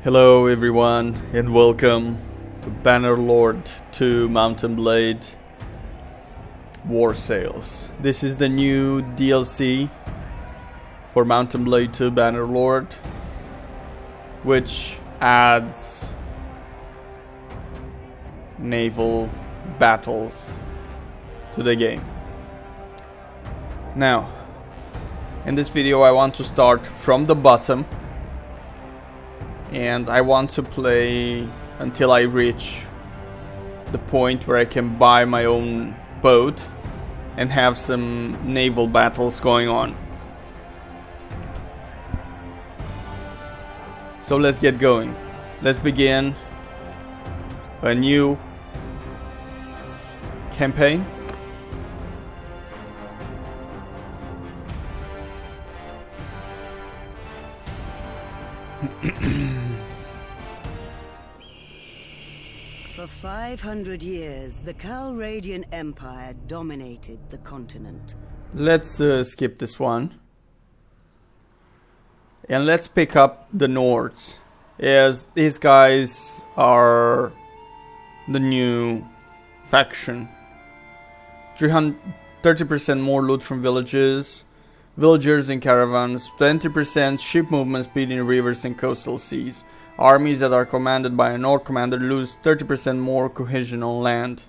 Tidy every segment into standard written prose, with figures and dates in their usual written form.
Hello everyone and welcome to Bannerlord 2 Mountain Blade War Sales. This is the new DLC for Mountain Blade 2 Bannerlord, which adds naval battles to the game. Now, in this video I want to start from the bottom, and I want to play until I reach the point where I can buy my own boat and have some naval battles going on. So let's get going. Let's begin a new campaign. For 500 years, the Calradian Empire dominated the continent. Let's skip this one. And let's pick up the Nords, as these guys are the new faction. 30% more loot from villagers and caravans, 20% ship movement speed in rivers and coastal seas. Armies that are commanded by a Nord commander lose 30% more cohesion on land.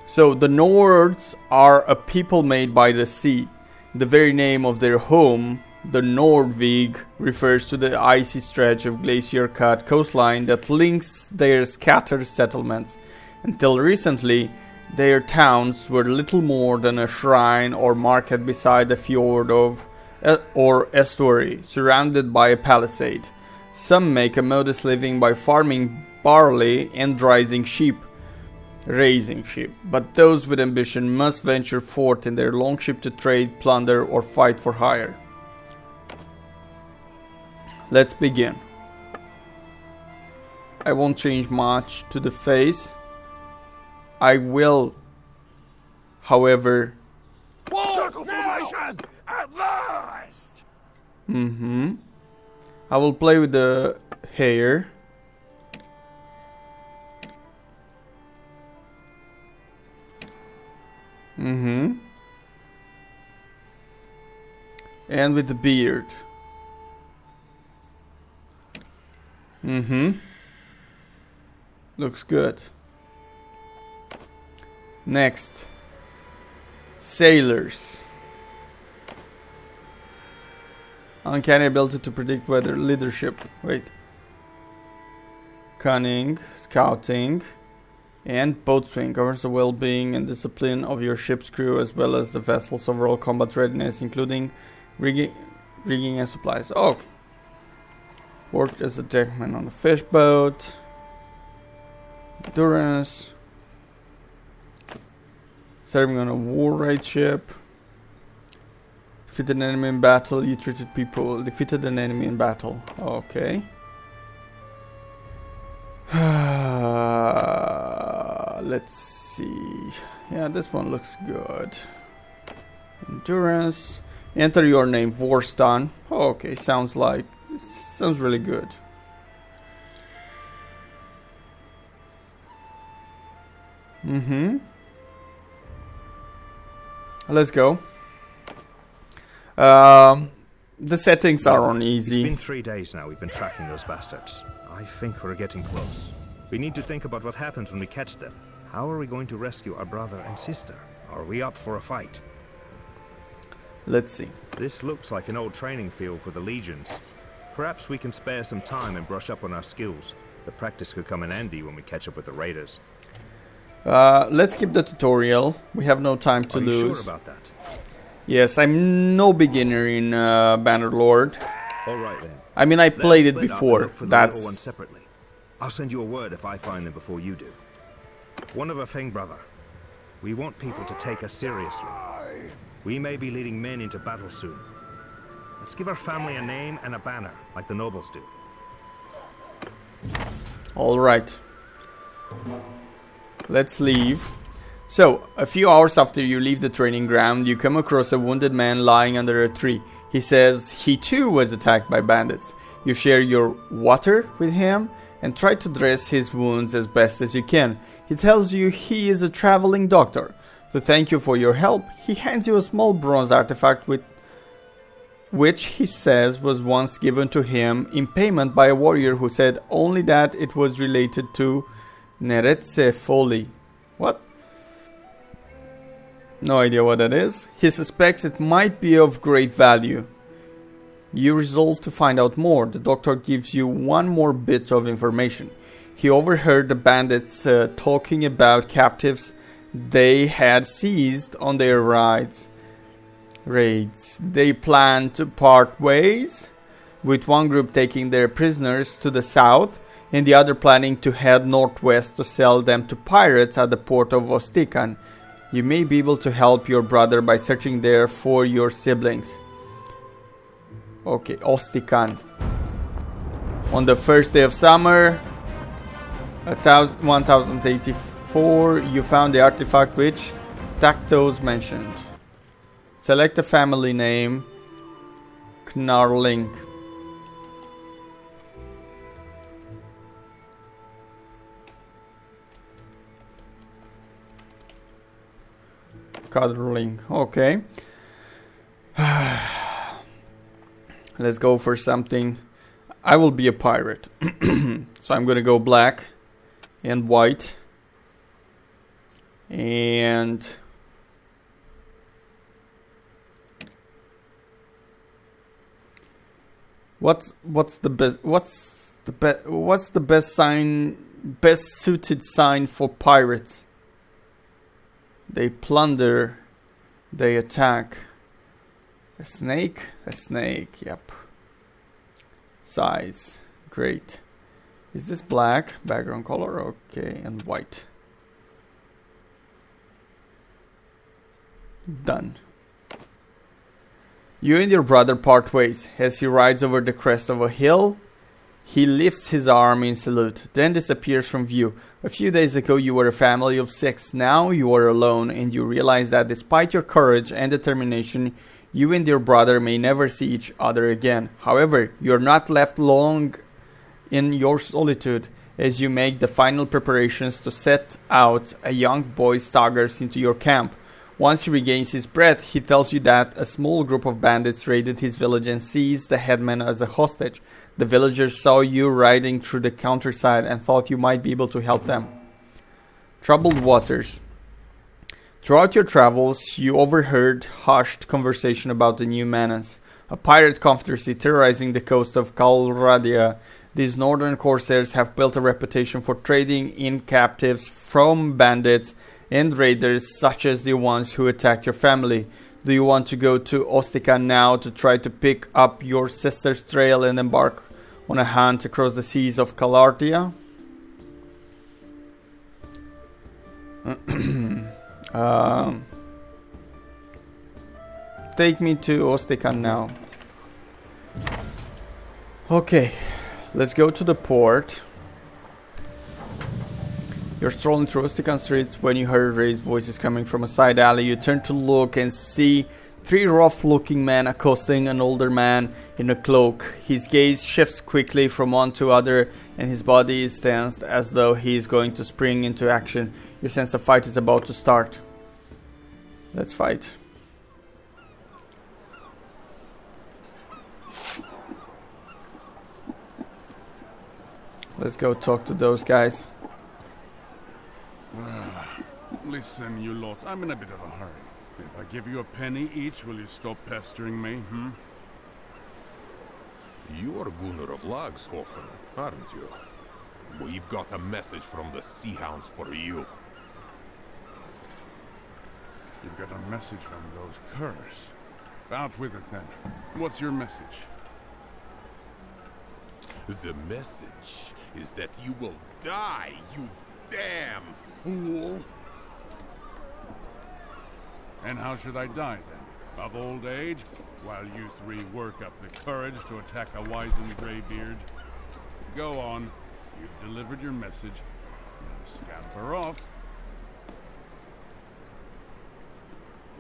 So the Nords are a people made by the sea. The very name of their home, the Nordvig, refers to the icy stretch of glacier-cut coastline that links their scattered settlements. Until recently, their towns were little more than a shrine or market beside a fjord or estuary, surrounded by a palisade. Some make a modest living by farming barley and raising sheep, but those with ambition must venture forth in their longship to trade, plunder, or fight for hire. Let's begin. I won't change much to the face. I will, however... Circle formation! At last! I will play with the hair. And with the beard. Looks good. Next. Sailors. Uncanny ability to predict weather. Leadership. Wait. Cunning. Scouting. And boat swing. Covers the well-being and discipline of your ship's crew as well as the vessel's overall combat readiness, including rigging and supplies. Oh, okay. Worked as a deckman on a fish boat. Endurance. Serving on a war raid ship. Defeated an enemy in battle. You treated people. Defeated an enemy in battle. Okay. Let's see. Yeah, this one looks good. Endurance. Enter your name. Vorstun. Okay, sounds really good. Let's go. The settings are on easy. It's been 3 days now we've been tracking those bastards. I think we're getting close. We need to think about what happens when we catch them. How are we going to rescue our brother and sister? Are we up for a fight? Let's see. This looks like an old training field for the legions. Perhaps we can spare some time and brush up on our skills. The practice could come in handy when we catch up with the raiders. Let's skip the tutorial. We have no time to lose. Are you sure about that? Yes, I'm no beginner in Bannerlord. All right then. I mean, I played it before. That's the little one separately. I'll send you a word if I find them before you do. One of a thing, brother. We want people to take us seriously. We may be leading men into battle soon. Let's give our family a name and a banner, like the nobles do. All right. Let's leave. So, a few hours after you leave the training ground, you come across a wounded man lying under a tree. He says he too was attacked by bandits. You share your water with him and try to dress his wounds as best as you can. He tells you he is a traveling doctor. To thank you for your help, he hands you a small bronze artifact which he says was once given to him in payment by a warrior who said only that it was related to Neretse Folly. What? No idea what that is. He suspects it might be of great value. You resolve to find out more. The doctor gives you one more bit of information. He overheard the bandits talking about captives they had seized on their raids. They plan to part ways, with one group taking their prisoners to the south and the other planning to head northwest to sell them to pirates at the port of Ostikan. You may be able to help your brother by searching there for your siblings. Okay, Ostikan. On the first day of summer, 1084, you found the artifact which Tactos mentioned. Select a family name. Knarling. Cadar. Okay. Let's go for something. I will be a pirate. So I'm gonna go black and white. And what's the best suited sign for pirates? They plunder, they attack. A snake? A snake, yep. Size, great. Is this black? Background color, okay, and white. Done. You and your brother part ways. As he rides over the crest of a hill, he lifts his arm in salute, then disappears from view. A few days ago you were a family of 6, now you are alone, and you realize that despite your courage and determination, you and your brother may never see each other again. However, you are not left long in your solitude. As you make the final preparations to set out, a young boy staggers into your camp. Once he regains his breath, he tells you that a small group of bandits raided his village and seized the headman as a hostage. The villagers saw you riding through the countryside and thought you might be able to help them. Troubled waters. Throughout your travels, you overheard hushed conversation about the new menace, a pirate confederacy terrorizing the coast of Calradia. These northern corsairs have built a reputation for trading in captives from bandits and raiders such as the ones who attacked your family. Do you want to go to Ostica now to try to pick up your sister's trail and embark on a hunt across the seas of Calartia? Take me to Ostican now. Okay, let's go to the port. You're strolling through Ostican streets when you heard raised voices coming from a side alley. You turn to look and see 3 rough-looking men accosting an older man in a cloak. His gaze shifts quickly from one to other, and his body is tensed as though he is going to spring into action. You sense a fight is about to start. Let's fight. Let's go talk to those guys. Listen, you lot, I'm in a bit of a hurry. If I give you a penny each, will you stop pestering me, You are Gunnar of Lagshofen, aren't you? We've got a message from the Sea Hounds for you. You've got a message from those curs. Out with it then. What's your message? The message is that you will die, you damn fool! And how should I die then? Of old age? While you 3 work up the courage to attack a wizened graybeard? Go on. You've delivered your message. Now scamper off.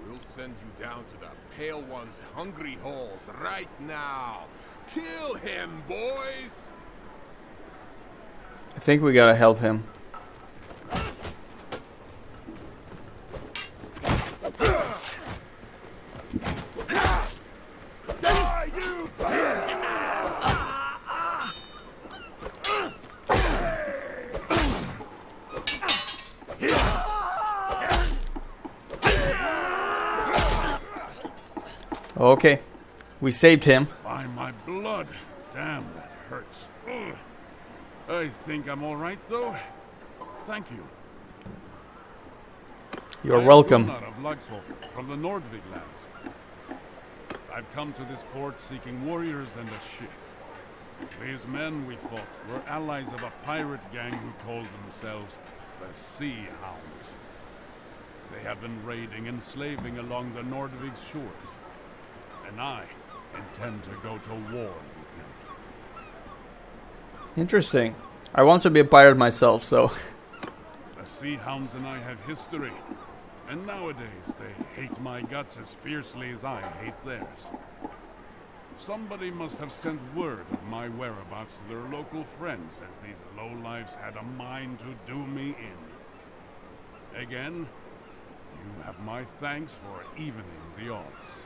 We'll send you down to the Pale One's hungry holes right now. Kill him, boys! I think we gotta help him. Okay, we saved him. By my blood. Damn, that hurts. Ugh. I think I'm all right, though. Thank you. You're welcome. I'm of Luxhofen, from the Nordvig lands. I've come to this port seeking warriors and a ship. These men we fought were allies of a pirate gang who called themselves the Sea Hounds. They have been raiding and slaving along the Nordvig's shores. And I intend to go to war with them. Interesting. I want to be a pirate myself, so... The Sea Hounds and I have history. And nowadays they hate my guts as fiercely as I hate theirs. Somebody must have sent word of my whereabouts to their local friends, as these lowlifes had a mind to do me in. Again, you have my thanks for evening the odds.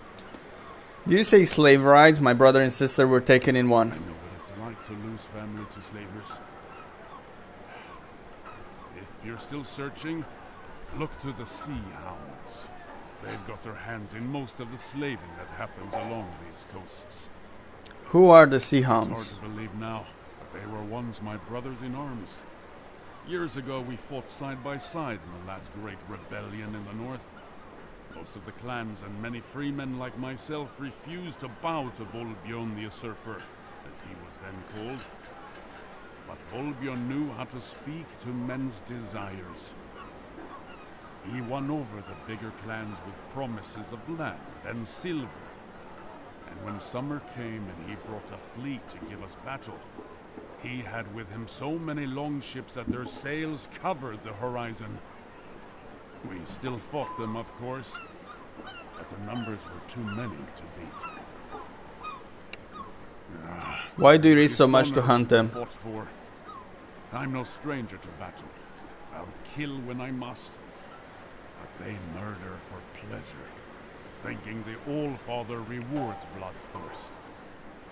Did you say slave rides? My brother and sister were taken in one. I know what it's like to lose family to slavers. If you're still searching, look to the Sea Hounds. They've got their hands in most of the slaving that happens along these coasts. Who are the Sea It's hard Hounds? to believe now, but they were once my brothers in arms. Years ago we fought side by side in the last great rebellion in the north. Most of the clans and many free men like myself refused to bow to Volbjorn the Usurper, as he was then called. But Volbjorn knew how to speak to men's desires. He won over the bigger clans with promises of land and silver. And when summer came and he brought a fleet to give us battle, he had with him so many longships that their sails covered the horizon. We still fought them, of course, but the numbers were too many to beat. Why do you risk so much to hunt them? Fought for. I'm no stranger to battle. I'll kill when I must. But they murder for pleasure, thinking the All-Father rewards bloodthirst.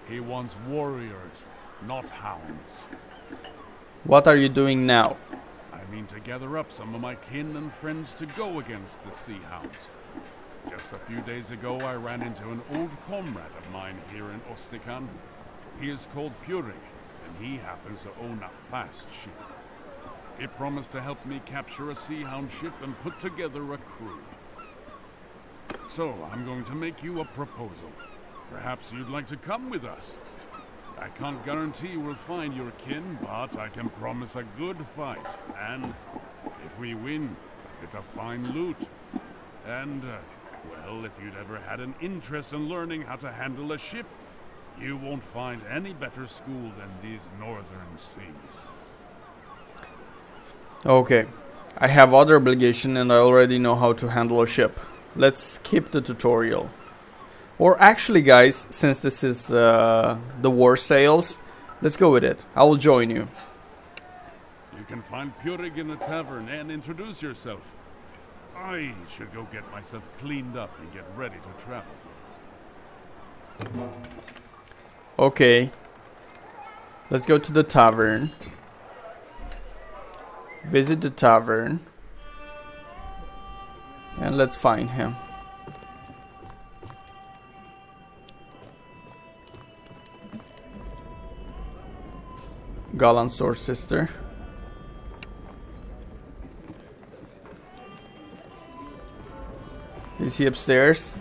He wants warriors, not hounds. What are you doing now? I mean to gather up some of my kin and friends to go against the Sea Hounds. Just a few days ago I ran into an old comrade of mine here in Ostikan. He is called Puria, and he happens to own a fast ship. He promised to help me capture a Sea Hound ship and put together a crew. So I'm going to make you a proposal. Perhaps you'd like to come with us. I can't guarantee we'll find your kin, but I can promise a good fight. And if we win, a bit of fine loot. And, well, if you'd ever had an interest in learning how to handle a ship, you won't find any better school than these northern seas. Okay. I have other obligation and I already know how to handle a ship. Let's skip the tutorial. Or actually, guys, since this is the war sales, let's go with it. I will join you. You can find Purig in the tavern and introduce yourself. I should go get myself cleaned up and get ready to travel. Okay. Let's go to the tavern. Visit the tavern. And let's find him. Galansor's sister. Is he upstairs?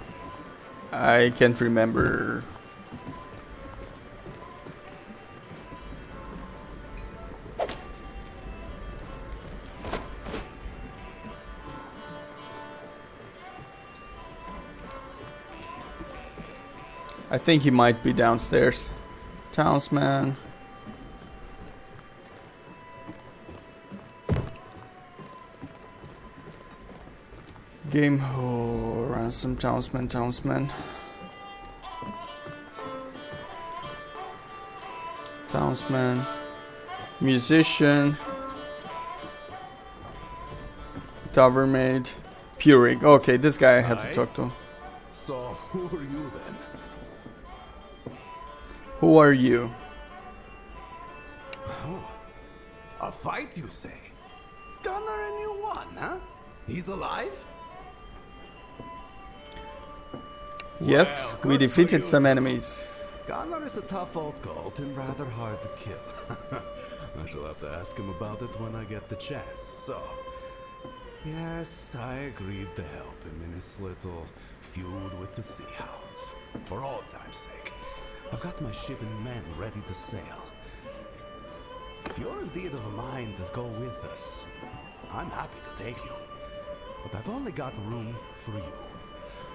I can't remember. I think he might be downstairs. Townsman. Game Horan. Some townsmen. Musician. Tavern maid. Purig. Okay, this guy I had to talk to. So, who are you then? Who are you? Oh, a fight, you say? Gunnar a new one, huh? He's alive? Yes, Well, we good for defeated you, some too. enemies. Gunnar is a tough old goat and rather hard to kill. I shall have to ask him about it when I get the chance. So, yes, I agreed to help him in his little feud with the Sea Hounds. For all time's sake, I've got my ship and men ready to sail. If you're indeed of a mind to go with us, I'm happy to take you. But I've only got room for you.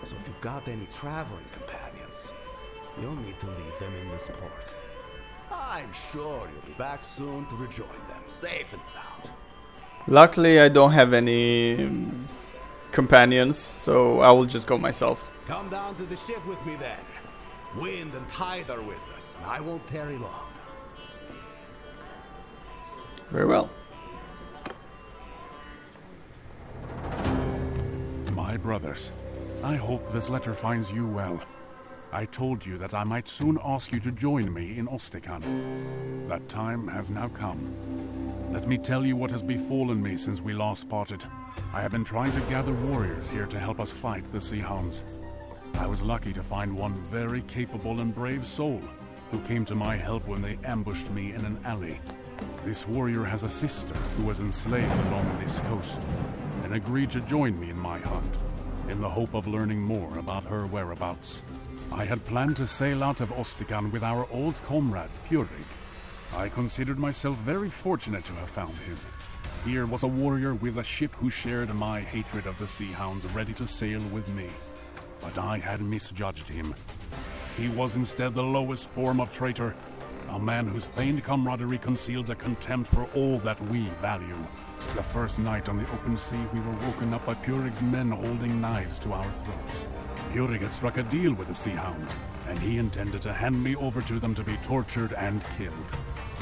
So if you've got any traveling companions, you'll need to leave them in this port. I'm sure you'll be back soon to rejoin them, safe and sound. Luckily, I don't have any companions, so I will just go myself. Come down to the ship with me then. Wind and tide are with us, and I won't tarry long. Very well. My brothers, I hope this letter finds you well. I told you that I might soon ask you to join me in Ostikan. That time has now come. Let me tell you what has befallen me since we last parted. I have been trying to gather warriors here to help us fight the Sea Hounds. I was lucky to find one very capable and brave soul who came to my help when they ambushed me in an alley. This warrior has a sister who was enslaved along this coast and agreed to join me in my hunt, in the hope of learning more about her whereabouts. I had planned to sail out of Ostikan with our old comrade, Purig. I considered myself very fortunate to have found him. Here was a warrior with a ship who shared my hatred of the Sea Hounds, ready to sail with me. But I had misjudged him. He was instead the lowest form of traitor, a man whose feigned camaraderie concealed a contempt for all that we value. The first night on the open sea, we were woken up by Purig's men holding knives to our throats. Purig had struck a deal with the Sea Hounds, and he intended to hand me over to them to be tortured and killed.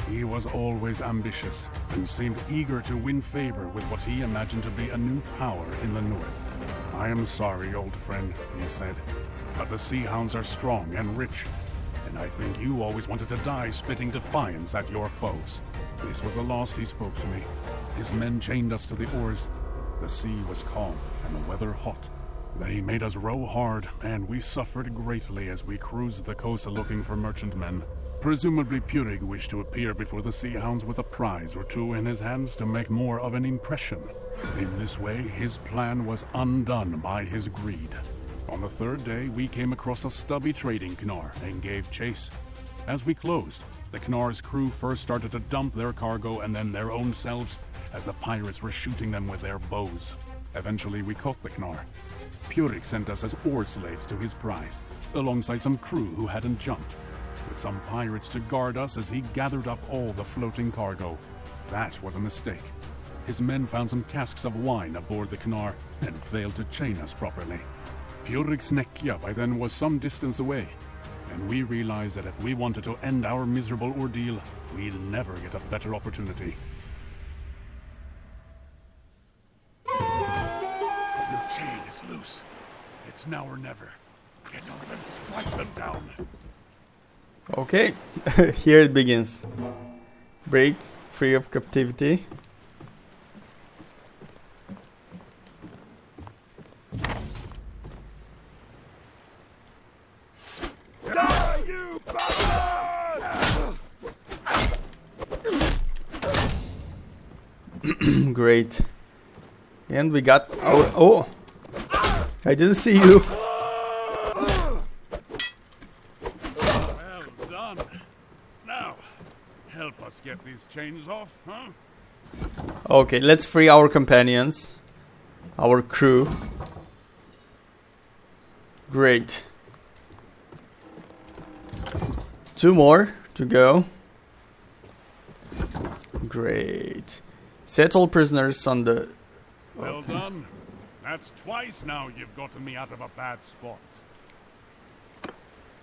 He was always ambitious, and seemed eager to win favor with what he imagined to be a new power in the north. I am sorry, old friend, he said, but the Sea Hounds are strong and rich, and I think you always wanted to die spitting defiance at your foes. This was the last he spoke to me. His men chained us to the oars. The sea was calm, and the weather hot. They made us row hard, and we suffered greatly as we cruised the coast looking for merchantmen. Presumably Purig wished to appear before the Sea Hounds with a prize or two in his hands to make more of an impression. In this way, his plan was undone by his greed. On the third day, we came across a stubby trading Knar and gave chase. As we closed, the Knar's crew first started to dump their cargo and then their own selves, as the pirates were shooting them with their bows. Eventually, we caught the Knar. Purig sent us as oar slaves to his prize, alongside some crew who hadn't jumped, with some pirates to guard us as he gathered up all the floating cargo. That was a mistake. His men found some casks of wine aboard the Knar and failed to chain us properly. Purig's Nekia by then was some distance away, and we realized that if we wanted to end our miserable ordeal, we'd never get a better opportunity. Your chain is loose. It's now or never. Get up and strike them down. Okay, here it begins. Break free of captivity. Die, you bastard! Great. And we got our... Oh! I didn't see you. Well done. Now, help us get these chains off, huh? Okay, let's free our companions. Our crew. Great. 2 more to go. Great. Set all prisoners on the... Well done. That's twice now you've gotten me out of a bad spot.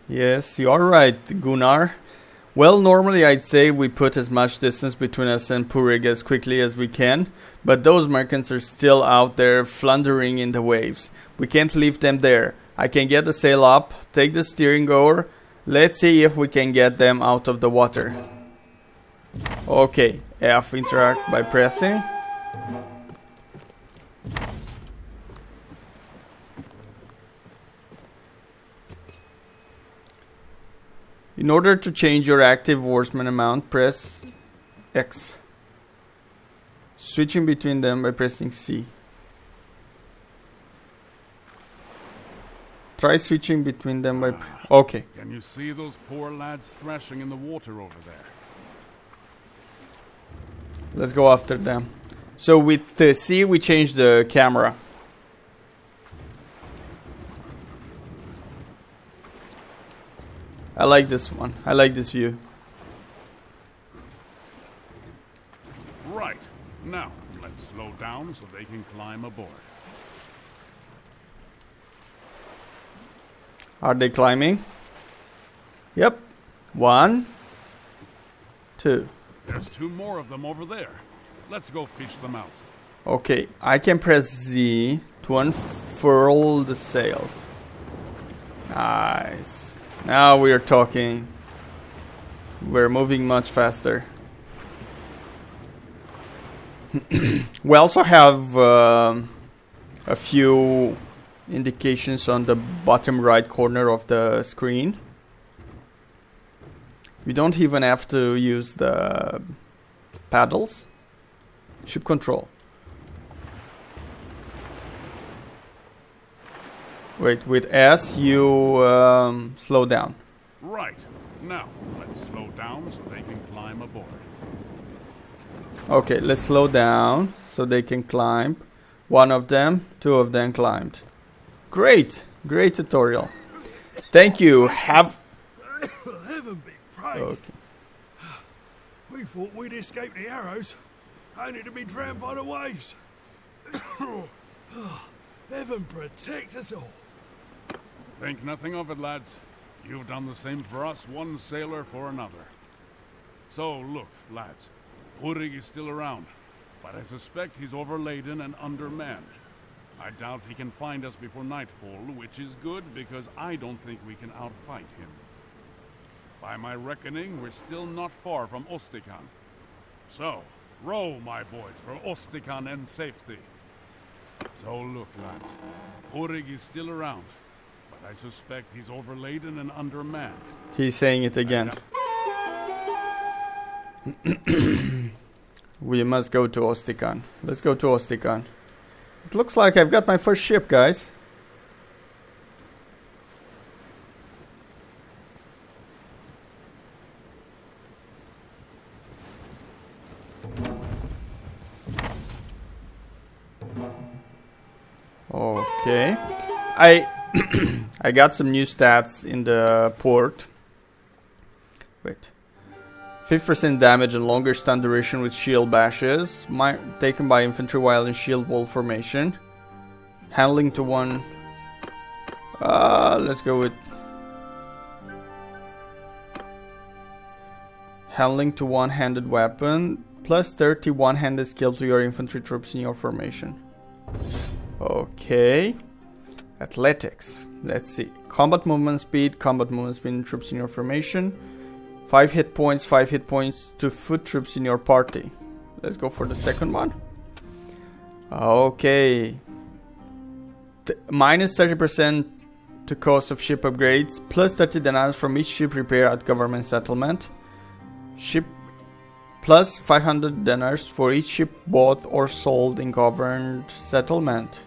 Yes, you are right, Gunnar. Well, normally I'd say we put as much distance between us and Puria as quickly as we can, but those merchants are still out there floundering in the waves. We can't leave them there. I can get the sail up, take the steering oar. Let's see if we can get them out of the water. Okay, F interact by pressing. In order to change your active oarsman amount, press X. Switching between them by pressing C. Try switching between them by... Okay. Can you see those poor lads thrashing in the water over there? Let's go after them. So with the C we change the camera. I like this one. I like this view. Right. Now, let's slow down so they can climb aboard. Are they climbing? Yep. 1, 2. There's 2 more of them over there. Let's go fish them out. Okay, I can press Z to unfurl the sails. Nice. Now we are talking. We're moving much faster. We also have a few indications on the bottom right corner of the screen. We don't even have to use the paddles. Ship control. Wait, with S you slow down. Right. Now, let's slow down so they can climb aboard. Okay, let's slow down so they can climb. 1 of them, 2 of them climbed. Great, great tutorial. Thank you. Have Heaven be praised. okay. We thought we'd escape the arrows, only to be drowned by the waves. Heaven protect us all. Think nothing of it, lads. You've done the same for us, one sailor for another. So, look, lads. Purig is still around, but I suspect he's overladen and undermanned. I doubt he can find us before nightfall, which is good because I don't think we can outfight him. By my reckoning, we're still not far from Ostikan. So, row, my boys, for Ostikan and safety. So look, lads, Purig is still around, but I suspect he's overladen and undermanned. He's saying it again. We must go to Ostikan. Let's go to Ostikan. It looks like I've got my first ship, guys. Okay. I got some new stats in the port. Wait. 50% damage and longer stun duration with shield bashes. Taken by infantry while in shield wall formation. Handling to 1. Let's go with handling to one-handed weapon. Plus 30 one-handed skill to your infantry troops in your formation. Okay. Athletics. Let's see. Combat movement speed in troops in your formation. 5 hit points to foot troops in your party. Let's go for the second one. Okay. Minus 30% to cost of ship upgrades. Plus 30 dinars from each ship repair at government settlement. Ship plus 500 dinars for each ship bought or sold in governed settlement.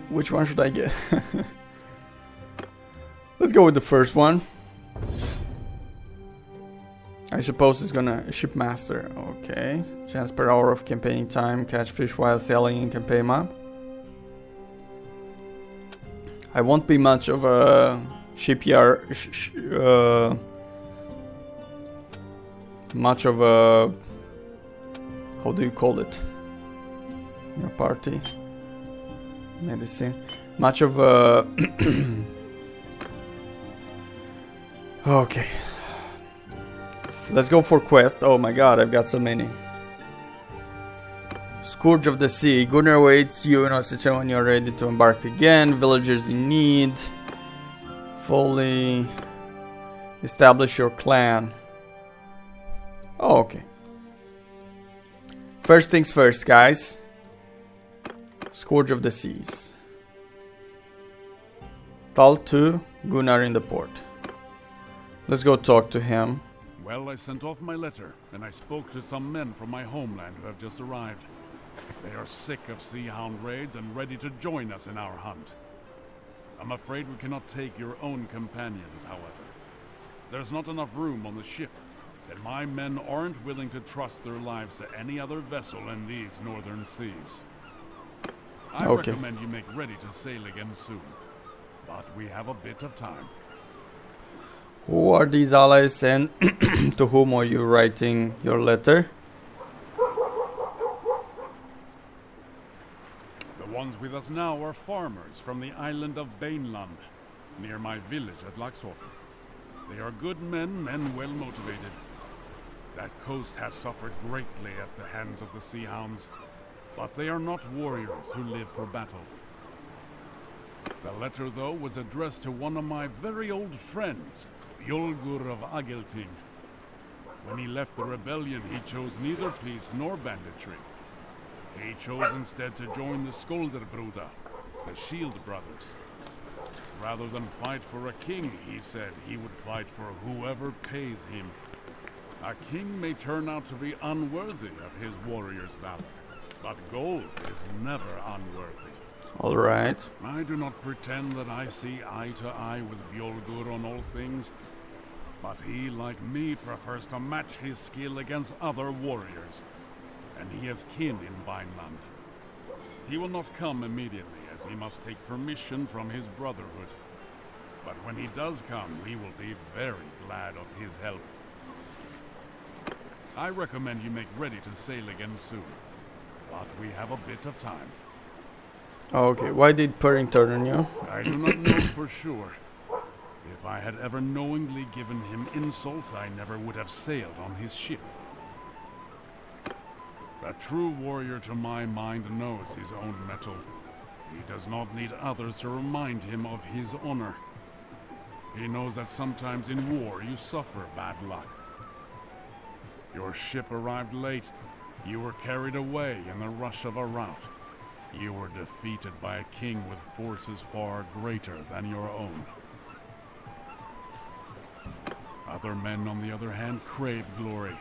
Which one should I get? Let's go with the first one. I suppose it's gonna ship master. Okay. Chance per hour of campaigning time. Catch fish while sailing in campaign map. I won't be much of a shipyard much of a... How do you call it? Your party? Medicine. Much of a... Okay. Let's go for quests. Oh my god, I've got so many. Scourge of the Sea. Gunnar awaits you in Ossetian when you're ready to embark again. Villagers in need. Fully establish your clan. Oh, okay. First things first, guys. Scourge of the Seas. Tal 2, Gunnar in the port. Let's go talk to him. Well, I sent off my letter, and I spoke to some men from my homeland who have just arrived. They are sick of Sea Hound raids and ready to join us in our hunt. I'm afraid we cannot take your own companions, however. There's not enough room on the ship, and my men aren't willing to trust their lives to any other vessel in these northern seas. I recommend you make ready to sail again soon, but we have a bit of time. Who are these allies and to whom are you writing your letter? The ones with us now are farmers from the island of Bannerlord, near my village at Laxhofen. They are good men and well motivated. That coast has suffered greatly at the hands of the Sea Hounds, but they are not warriors who live for battle. The letter, though, was addressed to one of my very old friends, Bjolgur of Agelting. When he left the rebellion, he chose neither peace nor banditry. He chose instead to join the Skolderbruda, the Shield Brothers. Rather than fight for a king, he said he would fight for whoever pays him. A king may turn out to be unworthy of his warrior's valor, but gold is never unworthy. Alright. I do not pretend that I see eye to eye with Bjolgur on all things, but he, like me, prefers to match his skill against other warriors, and he has kin in Vineland. He will not come immediately, as he must take permission from his brotherhood. But when he does come, we will be very glad of his help. I recommend you make ready to sail again soon, but we have a bit of time. Okay, why did Puria turn on you? I do not know for sure. If I had ever knowingly given him insult, I never would have sailed on his ship. A true warrior, to my mind, knows his own mettle. He does not need others to remind him of his honor. He knows that sometimes in war you suffer bad luck. Your ship arrived late. You were carried away in the rush of a rout. You were defeated by a king with forces far greater than your own. Other men, on the other hand, crave glory.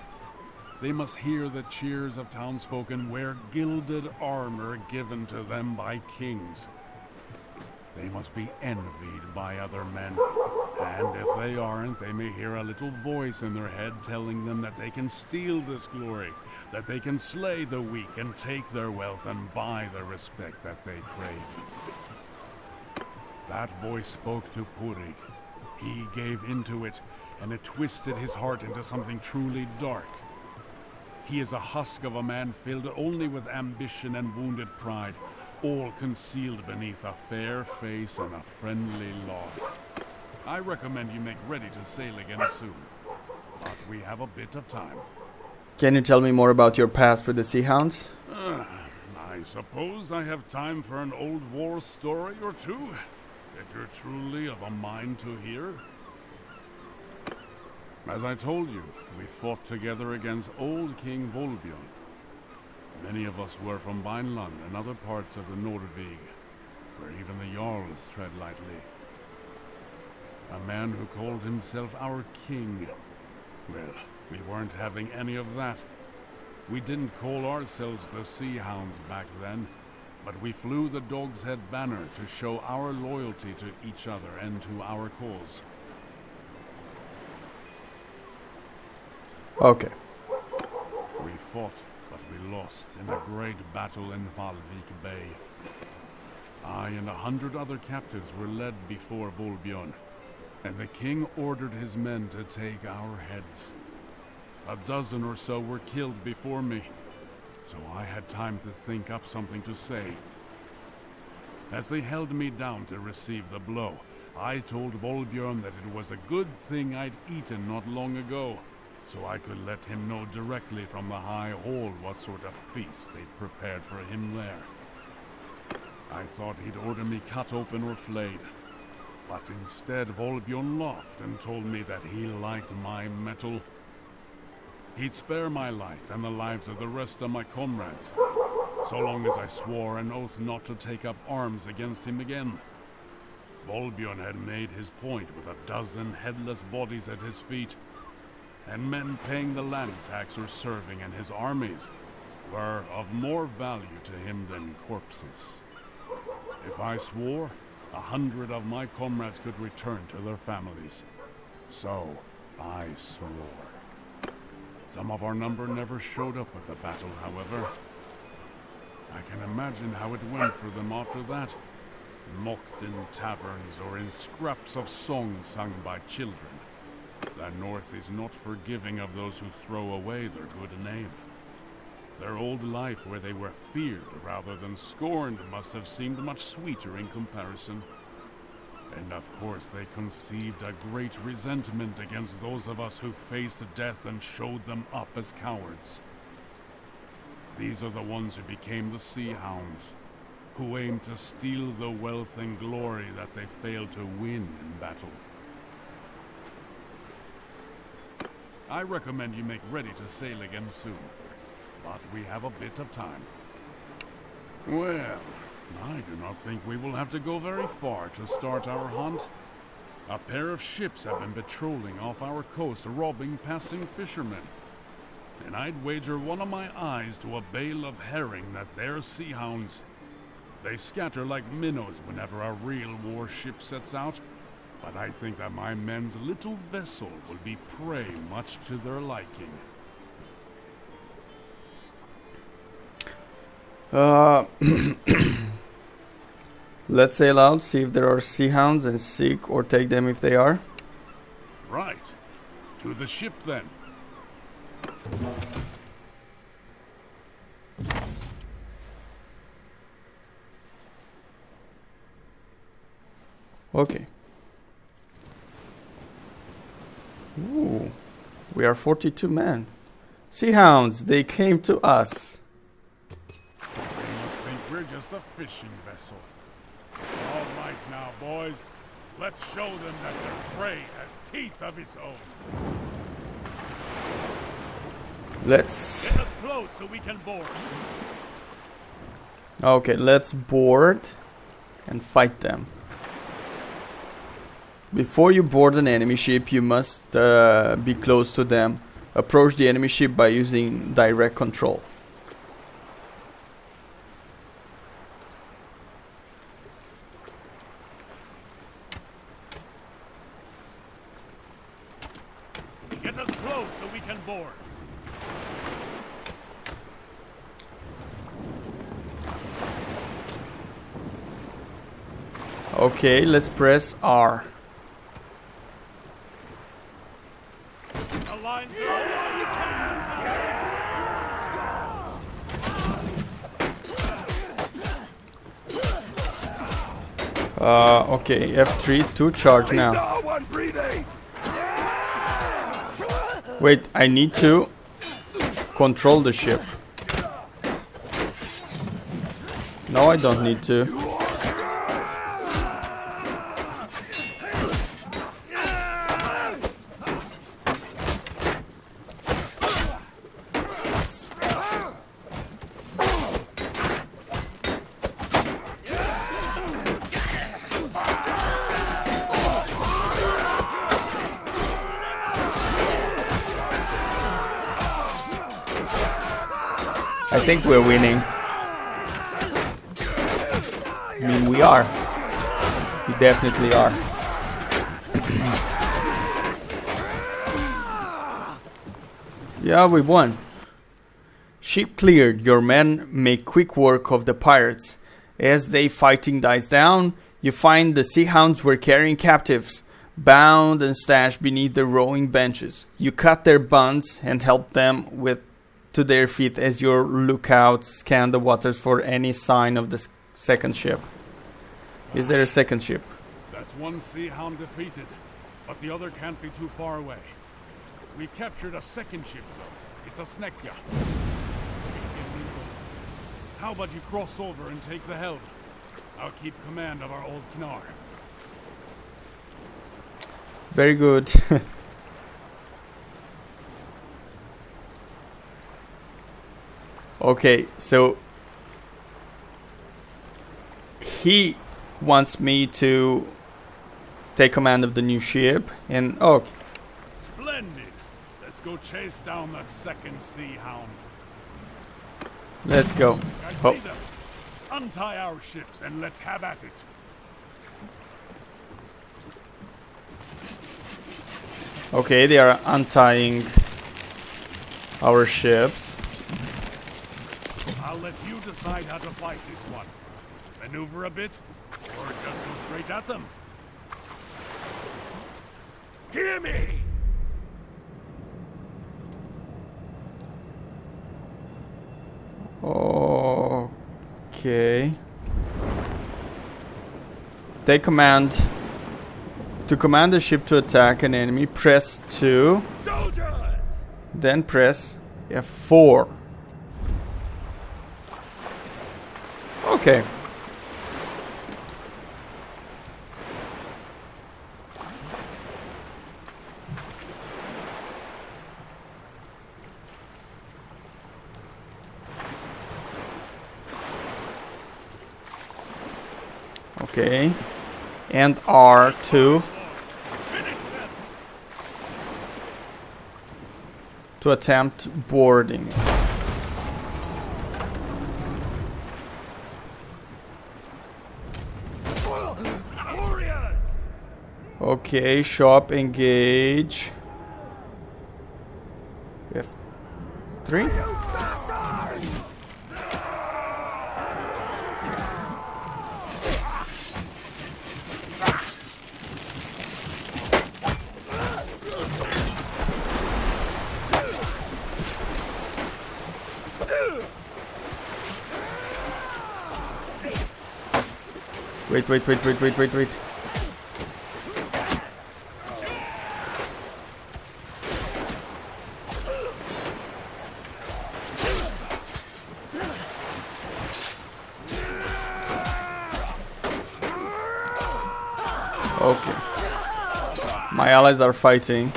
They must hear the cheers of townsfolk and wear gilded armor given to them by kings. They must be envied by other men, and if they aren't, they may hear a little voice in their head telling them that they can steal this glory, that they can slay the weak and take their wealth and buy the respect that they crave. That voice spoke to Puria. He gave into it, and it twisted his heart into something truly dark. He is a husk of a man filled only with ambition and wounded pride, all concealed beneath a fair face and a friendly laugh. I recommend you make ready to sail again soon, but we have a bit of time. Can you tell me more about your past with the Sea Hounds? I suppose I have time for an old war story or two, if you're truly of a mind to hear. As I told you, we fought together against old King Volbjorn. Many of us were from Vineland and other parts of the Nordvig, where even the Jarls tread lightly. A man who called himself our king. Well, we weren't having any of that. We didn't call ourselves the Sea Hounds back then, but we flew the Dog's Head banner to show our loyalty to each other and to our cause. Okay. We fought, but we lost in a great battle in Valvik Bay. I and 100 other captives were led before Volbjorn, and the king ordered his men to take our heads. A dozen or so were killed before me, so I had time to think up something to say. As they held me down to receive the blow, I told Volbjörn that it was a good thing I'd eaten not long ago, so I could let him know directly from the High Hall what sort of feast they'd prepared for him there. I thought he'd order me cut open or flayed, but instead Volbjörn laughed and told me that he liked my metal. He'd spare my life and the lives of the rest of my comrades, so long as I swore an oath not to take up arms against him again. Volbjörn had made his point with a dozen headless bodies at his feet, and men paying the land tax or serving in his armies were of more value to him than corpses. If I swore, 100 of my comrades could return to their families. So I swore. Some of our number never showed up at the battle, however. I can imagine how it went for them after that. Mocked in taverns or in scraps of songs sung by children. The North is not forgiving of those who throw away their good name. Their old life where they were feared rather than scorned must have seemed much sweeter in comparison. And of course they conceived a great resentment against those of us who faced death and showed them up as cowards. These are the ones who became the Sea Hounds, who aimed to steal the wealth and glory that they failed to win in battle. I recommend you make ready to sail again soon, but we have a bit of time. Well, I do not think we will have to go very far to start our hunt. A pair of ships have been patrolling off our coast, robbing passing fishermen. And I'd wager one of my eyes to a bale of herring that they're sea hounds. They scatter like minnows whenever a real warship sets out, but I think that my men's little vessel will be prey much to their liking. Let's sail out, see if there are sea hounds, and seek or take them if they are. Right. To the ship then. Okay. Ooh. We are 42 men. Sea hounds, they came to us. They must think we're just a fishing vessel. All right now, boys. Let's show them that their prey has teeth of its own. Let's... Get us close so we can board. Okay, let's board and fight them. Before you board an enemy ship, you must be close to them. Approach the enemy ship by using direct control. Get us close so we can board. Okay, let's press R. The lines are Okay, F3 to charge now. Wait, I need to control the ship. No, I don't need to. I think we're winning. I mean, we are. We definitely are. Yeah, we won. Ship cleared. Your men make quick work of the pirates. As the fighting dies down, you find the Sea Hounds were carrying captives. bound and stashed beneath the rowing benches. You cut their bonds and help them to their feet as your lookouts scan the waters for any sign of the second ship. Is there a second ship? That's one Sea Hound defeated, but the other can't be too far away. We captured a second ship, though. It's a Snekja. How about you cross over and take the helm? I'll keep command of our old Cadar. Very good. Okay, so he wants me to take command of the new ship, and okay. Splendid! Let's go chase down that second Sea Hound. Let's go. I Oh. see them. Untie our ships and let's have at it. Okay, they are untying our ships. I'll let you decide how to fight this one. Maneuver a bit, or just go straight at them. Hear me! Okay. Take command. To command the ship to attack an enemy, press 2. Soldiers! Then press F4. Okay. Okay. And R2 to attempt boarding. Warriors! Okay, shop, engage. F3? Wait. Okay. My allies are fighting.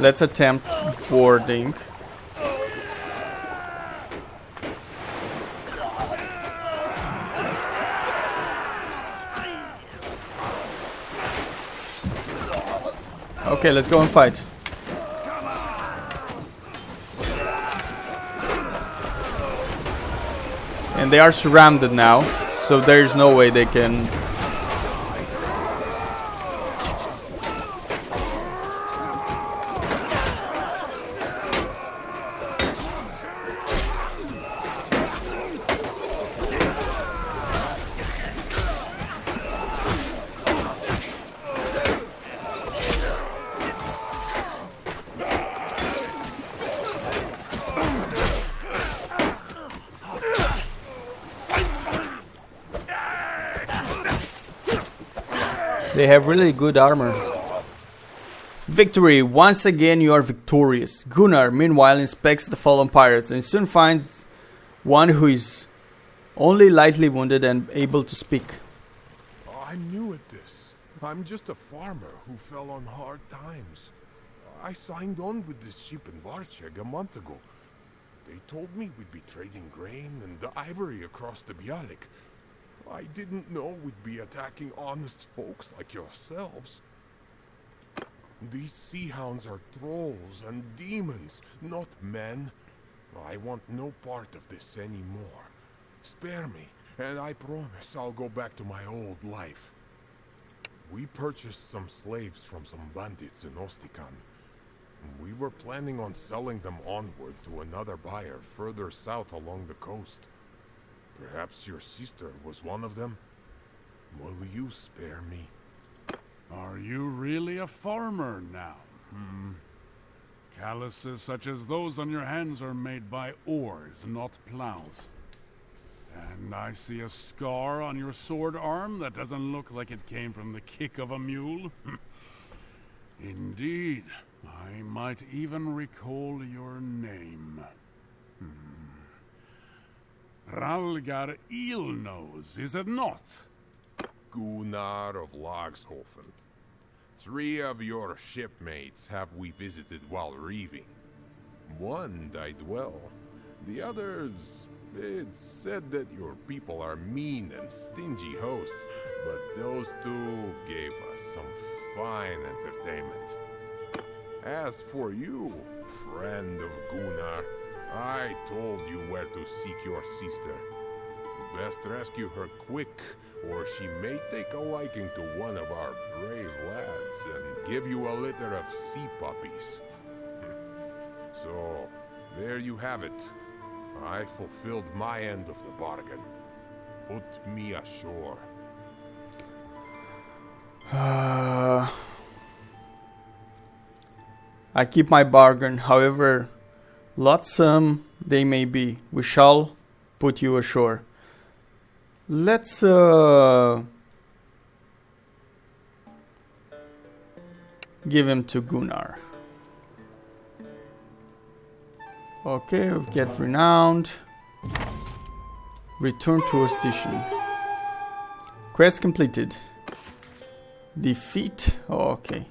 Let's attempt boarding. Okay, let's go and fight. And they are surrounded now, so there's no way they can. They have really good armor. Victory! Once again you are victorious. Gunnar, meanwhile, inspects the fallen pirates and soon finds one who is only lightly wounded and able to speak. I'm new at this. I'm just a farmer who fell on hard times. I signed on with this ship in Varcheg a month ago. They told me we'd be trading grain and ivory across the Bialik. I didn't know we'd be attacking honest folks like yourselves. These sea hounds are trolls and demons, not men. I want no part of this anymore. Spare me, and I promise I'll go back to my old life. We purchased some slaves from some bandits in Ostikan. We were planning on selling them onward to another buyer further south along the coast. Perhaps your sister was one of them? Will you spare me? Are you really a farmer now? Calluses such as those on your hands are made by oars, not plows. And I see a scar on your sword arm that doesn't look like it came from the kick of a mule. Indeed, I might even recall your name. Ralgar Eelnose, is it not? Gunnar of Lagshofen. 3 of your shipmates have we visited while reaving. One died well. The others, it's said that your people are mean and stingy hosts, but those 2 gave us some fine entertainment. As for you, friend of Gunnar, I told you where to seek your sister. Best rescue her quick, or she may take a liking to one of our brave lads and give you a litter of sea puppies. So, there you have it. I fulfilled my end of the bargain. Put me ashore. I keep my bargain, however loathsome they may be. We shall put you ashore. Let's give him to Gunnar. Okay, we get renowned. Return to our station. Quest completed. Defeat. Oh, okay.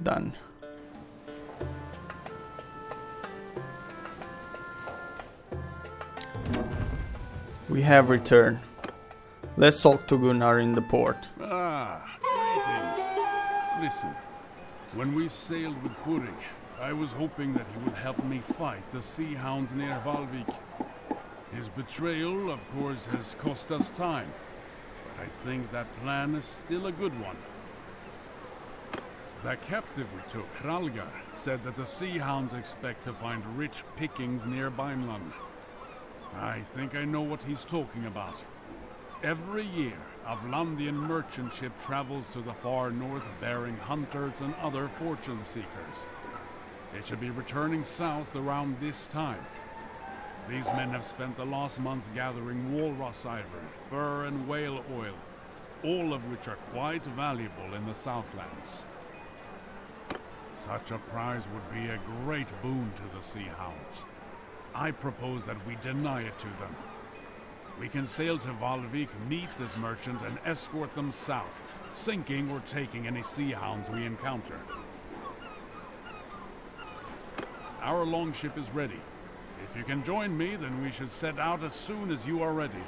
Done. We have returned. Let's talk to Gunnar in the port. Greetings. Listen, when we sailed with Puria, I was hoping that he would help me fight the sea hounds near Valvik. His betrayal, of course, has cost us time, but I think that plan is still a good one. The captive we took, Ralgar, said that the sea hounds expect to find rich pickings near Bannerlord. I think I know what he's talking about. Every year, a Vlandian merchant ship travels to the far north bearing hunters and other fortune seekers. It should be returning south around this time. These men have spent the last months gathering walrus ivory, fur and whale oil, all of which are quite valuable in the Southlands. Such a prize would be a great boon to the Sea Hounds. I propose that we deny it to them. We can sail to Valvik, meet this merchant, and escort them south, sinking or taking any Sea Hounds we encounter. Our longship is ready. If you can join me, then we should set out as soon as you are ready.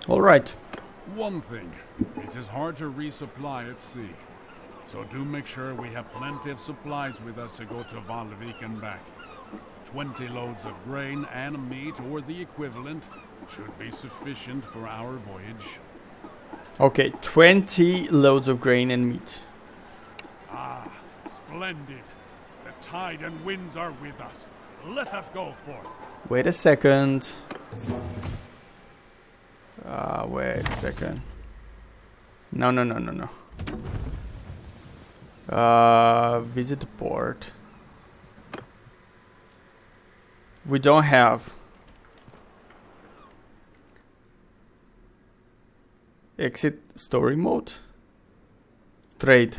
All right. One thing, it is hard to resupply at sea. So do make sure we have plenty of supplies with us to go to Valvik and back. 20 loads of grain and meat, or the equivalent, should be sufficient for our voyage. Okay, 20 loads of grain and meat. Ah, splendid. The tide and winds are with us. Let us go forth. Wait a second. Wait a second. No. Visit the port. We don't have. Exit story mode. Trade.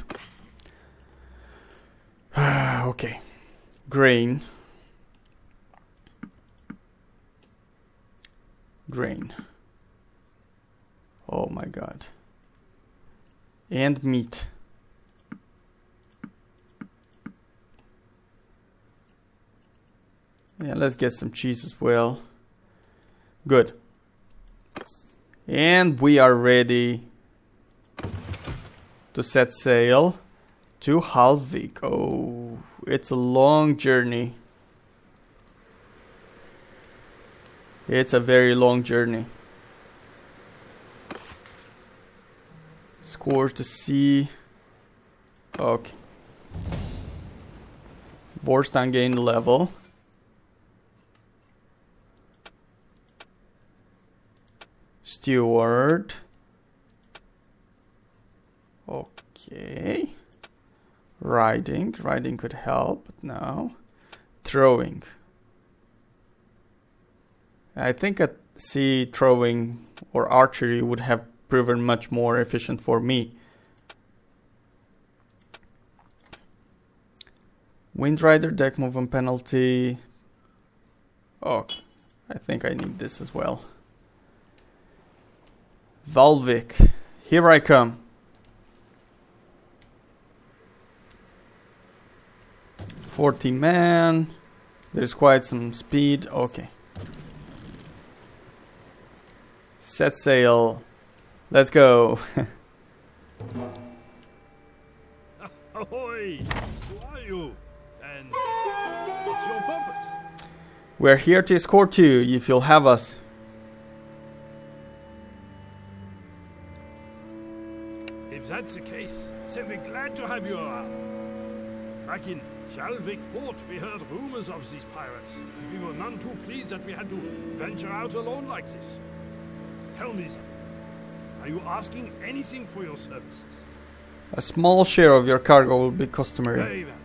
Okay. Grain. Oh my god. And meat. Yeah, let's get some cheese as well. Good. And we are ready to set sail to Halvik. Oh, it's a long journey. It's a very long journey. Scores to see. Okay. Vorstein gained level. Steward. Okay. Riding. Riding could help, but no. Throwing. I think at sea throwing or archery would have proven much more efficient for me. Windrider, deck movement penalty. Oh, I think I need this as well. Valvik, here I come. 40 man. There's quite some speed. Okay. Set sail. Let's go. Ahoy! Who are you? And what's your purpose? We're here to escort you if you'll have us. If that's the case, then we're glad to have you around. Back in Shalvik Port, we heard rumors of these pirates. We were none too pleased that we had to venture out alone like this. Tell me then, are you asking anything for your services? A small share of your cargo will be customary. Very well.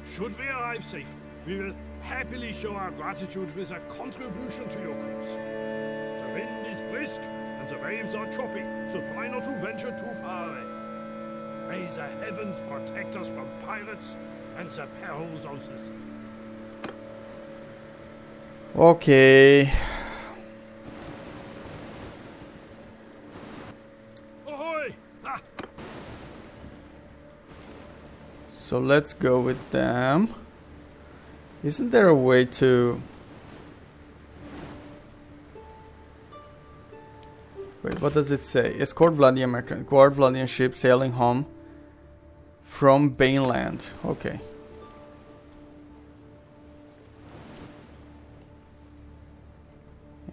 Should we arrive safely, we will happily show our gratitude with a contribution to your cause. The wind is brisk and the waves are choppy, so try not to venture too far away. May the heavens protect us from pirates and the perils of the sea. Okay. Ahoy! Ah! So let's go with them. Isn't there a way to... Wait, what does it say? Escort Vladian guard Vladian ship sailing home from Baneland. Okay.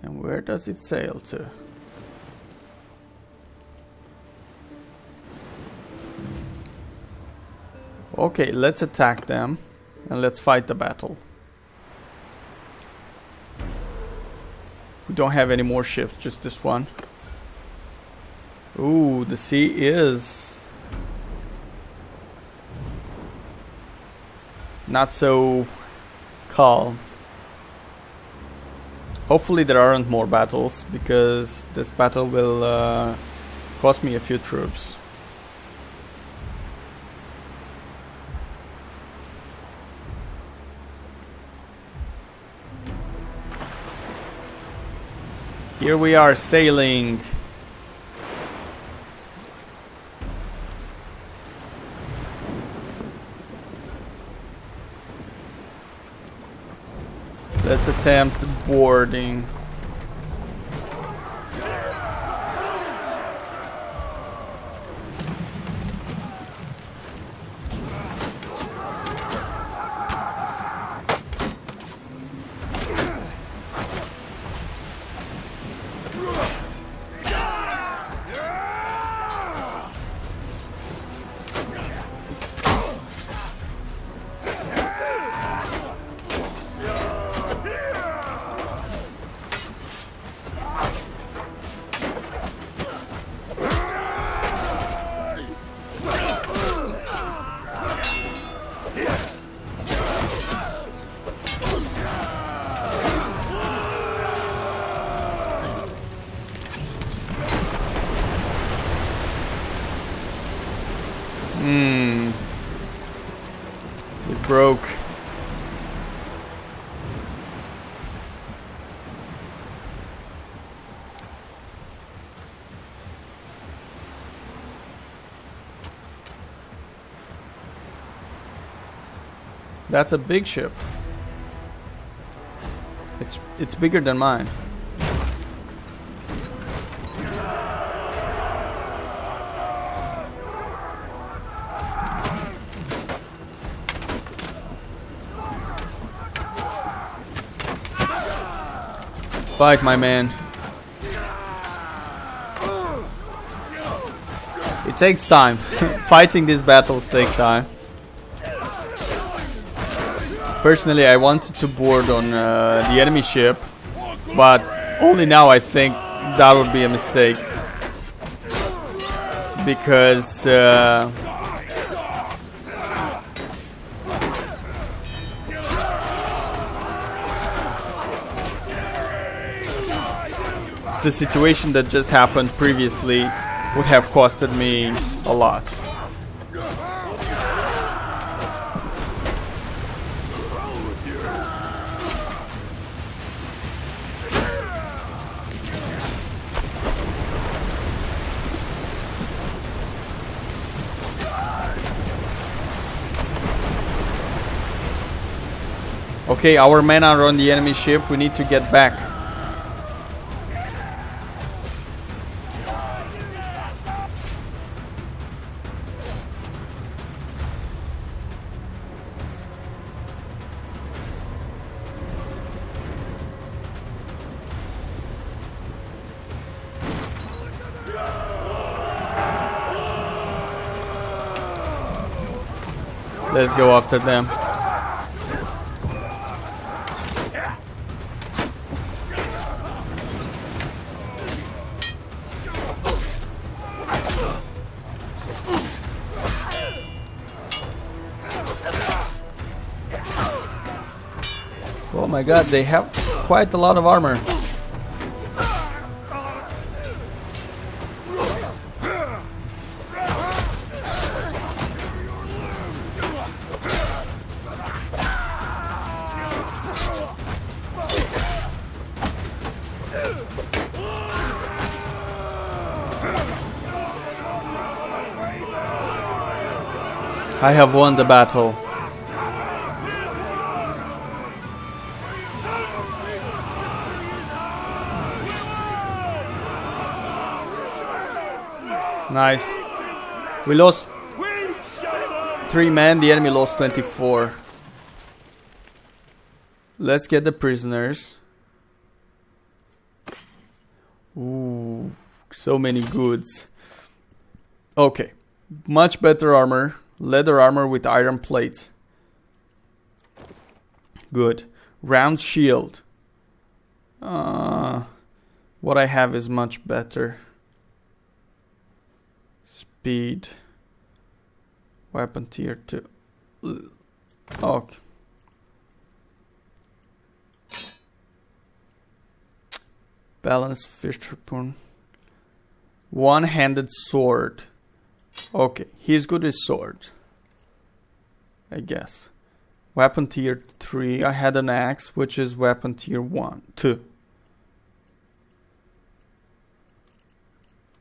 And where does it sail to? Okay, let's attack them and let's fight the battle. We don't have any more ships, just this one. Ooh, the sea is not so calm. Hopefully there aren't more battles, because this battle will cost me a few troops. Here we are sailing. Let's attempt boarding. It broke. That's a big ship. It's bigger than mine. Fight, my man. It takes time. Fighting these battles takes time. Personally, I wanted to board on the enemy ship, but only now I think that would be a mistake. Because the situation that just happened previously would have costed me a lot. Okay, our men are on the enemy ship. We need to get back. Let's go after them. Oh my god, they have quite a lot of armor. I have won the battle. Nice. We lost 3 men, the enemy lost 24. Let's get the prisoners. Ooh, so many goods. Okay, much better armor. Leather armor with iron plates. Good. Round shield. What I have is much better. Speed. Weapon tier 2. Okay. Balanced fish harpoon. One-handed sword. Okay, he's good with sword, I guess. Weapon tier 3. I had an axe, which is weapon tier 2.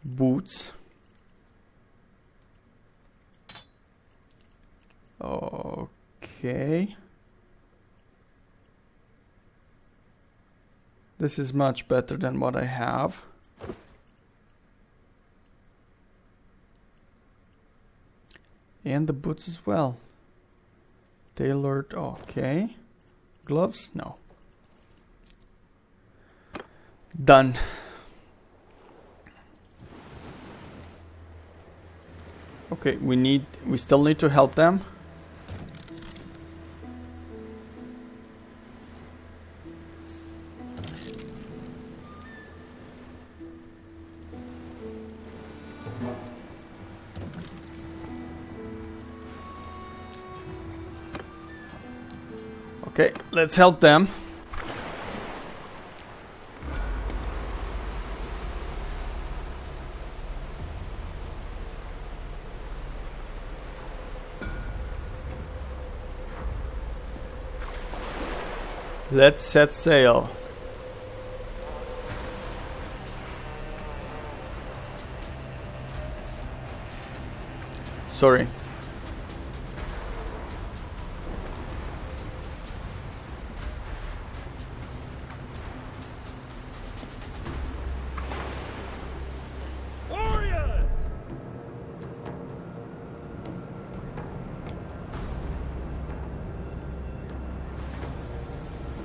Boots. Okay. This is much better than what I have. And the boots as well. TaleWorlds, okay. Gloves? No. Done. Okay, we still need to help them. Okay, let's help them. Let's set sail. Sorry.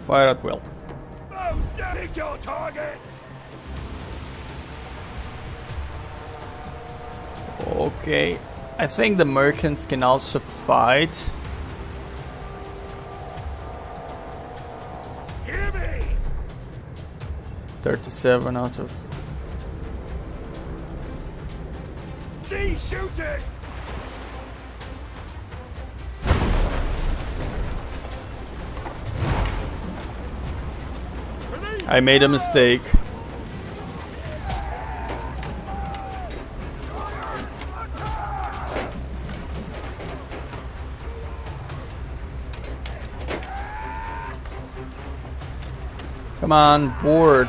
Fire at will. Pick your targets! Okay, I think the merchants can also fight. Hear me! 37 out of see shooting! I made a mistake. Come on, board.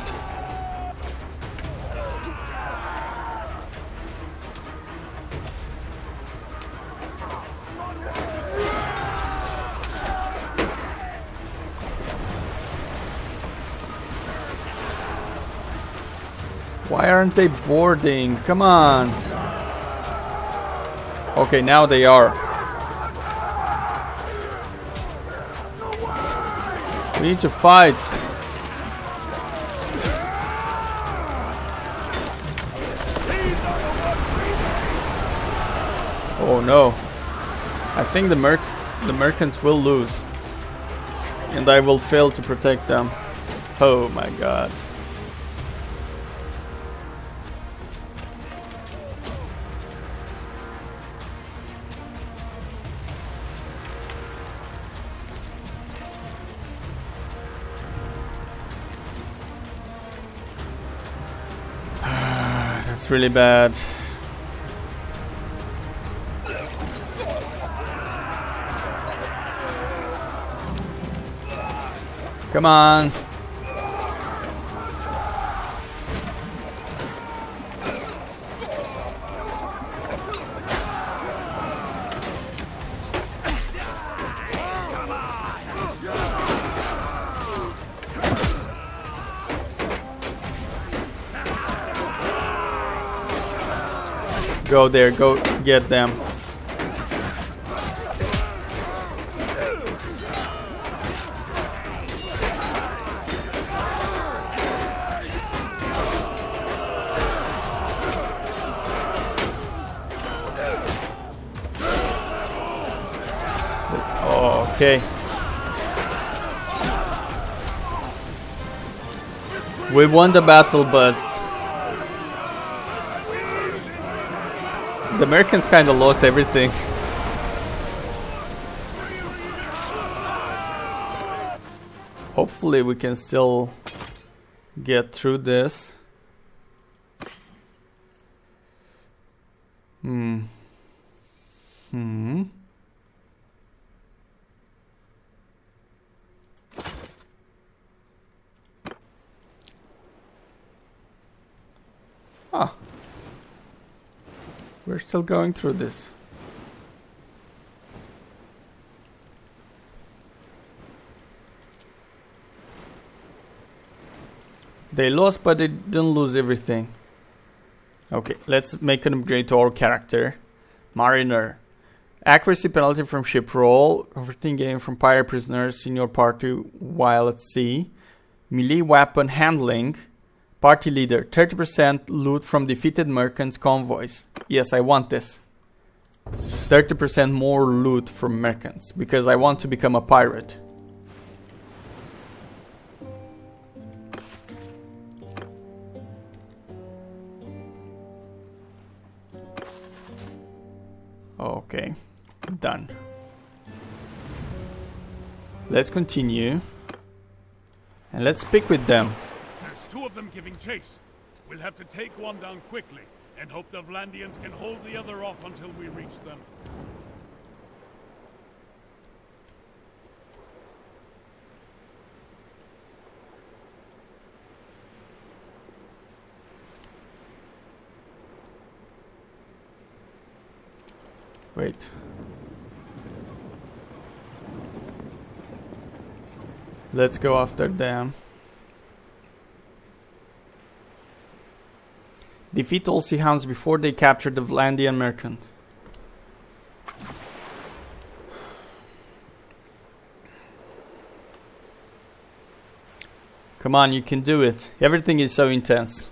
Why aren't they boarding? Come on. Okay, now they are. We need to fight. Oh no. I think the merchants will lose. And I will fail to protect them. Oh my god. That's really bad. Come on. Go there, go get them. Okay. We won the battle, but the Americans kind of lost everything. Hopefully we can still get through this. Ah. We're still going through this. They lost, but they didn't lose everything. Okay, let's make an upgrade to our character. Mariner. Accuracy penalty from ship roll. Converting game from pirate prisoners in your party while at sea. Melee weapon handling. Party leader. 30% loot from defeated merchants convoys. Yes, I want this. 30% more loot from merchants. Because I want to become a pirate. Okay, done. Let's continue. And let's speak with them. There's two of them giving chase. We'll have to take one down quickly and hope the Vlandians can hold the other off until we reach them. Wait. Let's go after them. Defeat all sea hounds before they capture the Vlandian merchant. Come on, you can do it. Everything is so intense.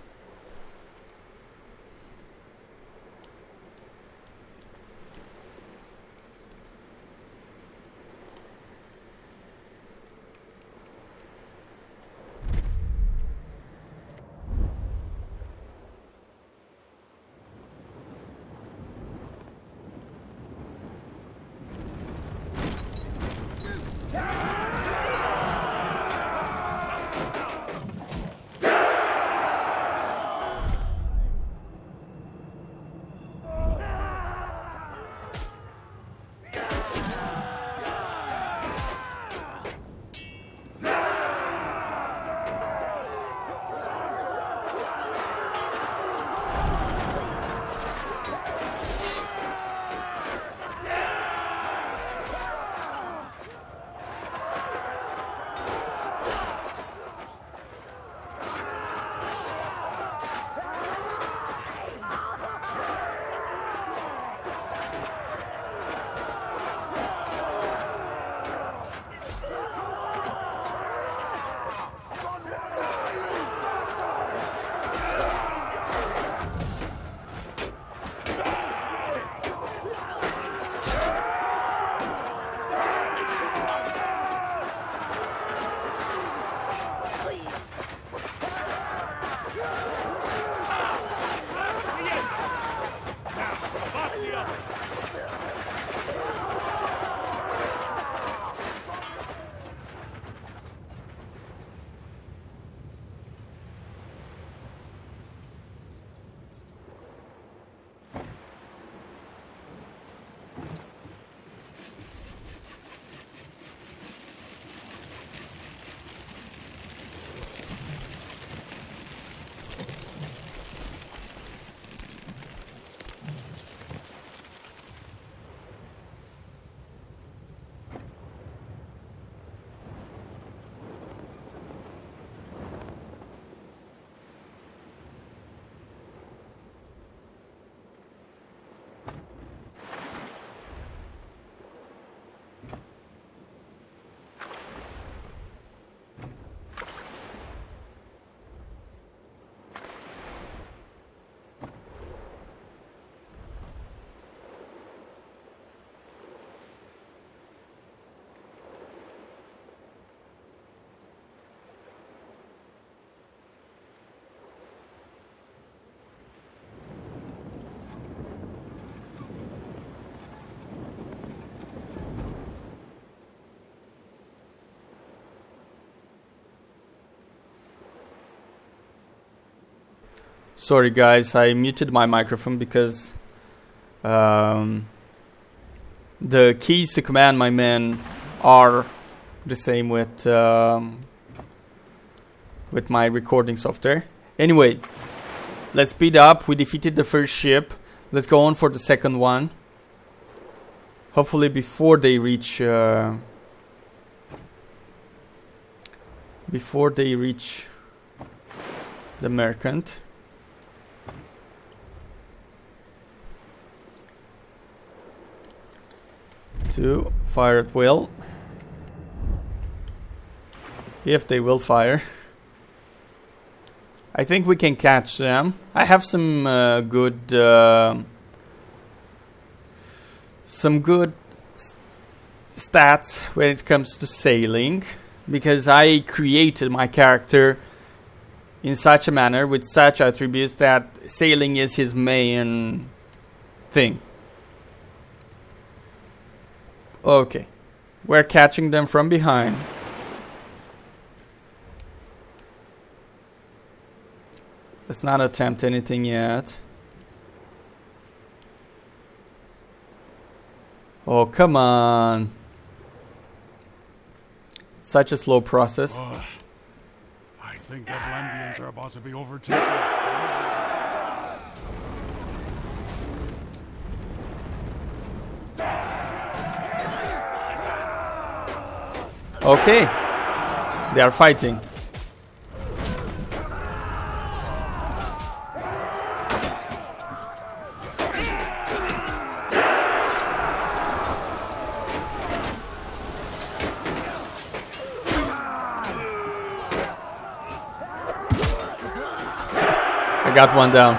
Sorry guys, I muted my microphone because the keys to command my men are the same with my recording software. Anyway, let's speed up. We defeated the first ship. Let's go on for the second one. Hopefully before they reach the merchant. To fire at will, if they will fire. I think we can catch them. I have some good stats when it comes to sailing, because I created my character in such a manner with such attributes that sailing is his main thing. Okay, we're catching them from behind. Let's not attempt anything yet. Oh, come on. Such a slow process. I think the Atlanteans are about to be overtaken. Okay, they are fighting. I got one down.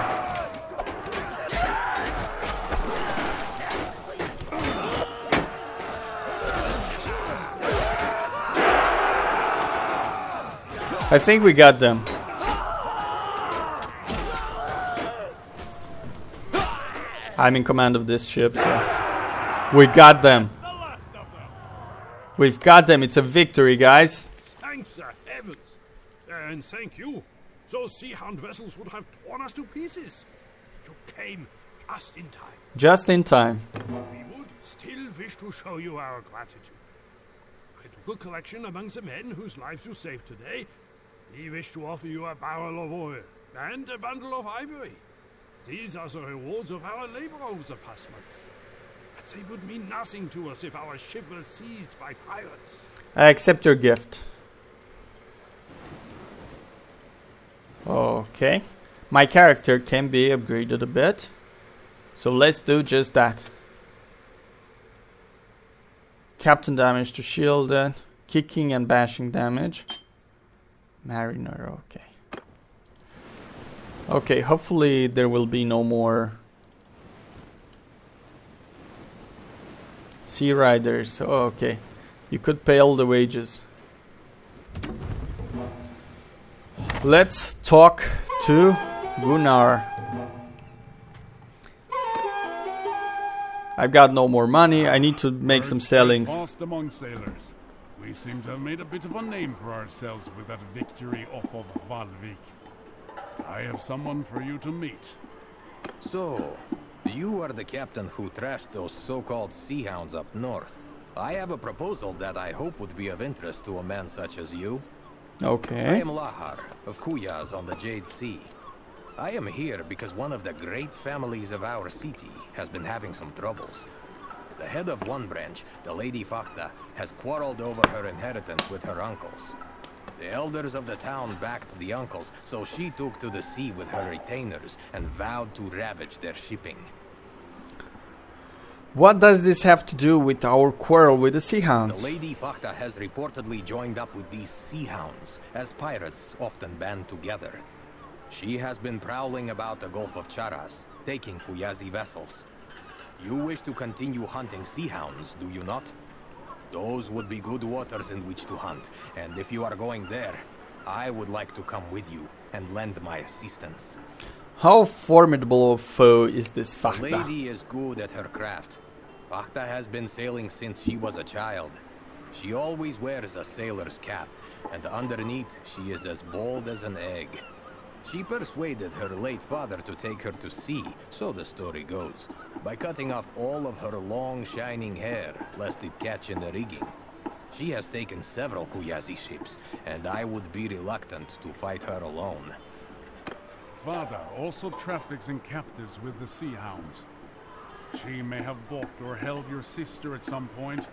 I think we got them. I'm in command of this ship, so we got them. We've got them. It's a victory, guys. Thanks the heavens. And thank you. Those Sea-Hound vessels would have torn us to pieces. You came just in time. Just in time. We would still wish to show you our gratitude. I took a collection among the men whose lives you saved today. We wish to offer you a barrel of oil and a bundle of ivory. These are the rewards of our labor over the past months. But they would mean nothing to us if our ship was seized by pirates. I accept your gift. Okay. My character can be upgraded a bit. So let's do just that. Captain damage to shielded. Kicking and bashing damage. Mariner, okay. Okay, hopefully there will be no more Sea Riders. Oh, okay. You could pay all the wages. Let's talk to Gunnar. I've got no more money. I need to make some sellings. Fast among sailors. We seem to have made a bit of a name for ourselves with that victory off of Valvik. I have someone for you to meet. So, you are the captain who trashed those so-called sea hounds up north. I have a proposal that I hope would be of interest to a man such as you. I Okay. am Lahar, of Kuyaz on the Jade Sea. I am here because one of the great families of our city has been having some troubles. The head of one branch, the Lady Fakta, has quarreled over her inheritance with her uncles. The elders of the town backed the uncles, so she took to the sea with her retainers and vowed to ravage their shipping. What does this have to do with our quarrel with the Sea The Hounds? Lady Fakta has reportedly joined up with these sea hounds, as pirates often band together. She has been prowling about the Gulf of Charas, taking Kuyazi vessels. You wish to continue hunting sea hounds, do you not? Those would be good waters in which to hunt, and if you are going there, I would like to come with you and lend my assistance. How formidable a foe is this The Fakta? lady is good at her craft. Fakta has been sailing since she was a child. She always wears a sailor's cap, and underneath she is as bold as an egg. She persuaded her late father to take her to sea, so the story goes, by cutting off all of her long shining hair, lest it catch in the rigging. She has taken several Kuyazi ships, and I would be reluctant to fight her alone. Father also traffics in captives with the Sea Hounds. She may have bought or held your sister at some point,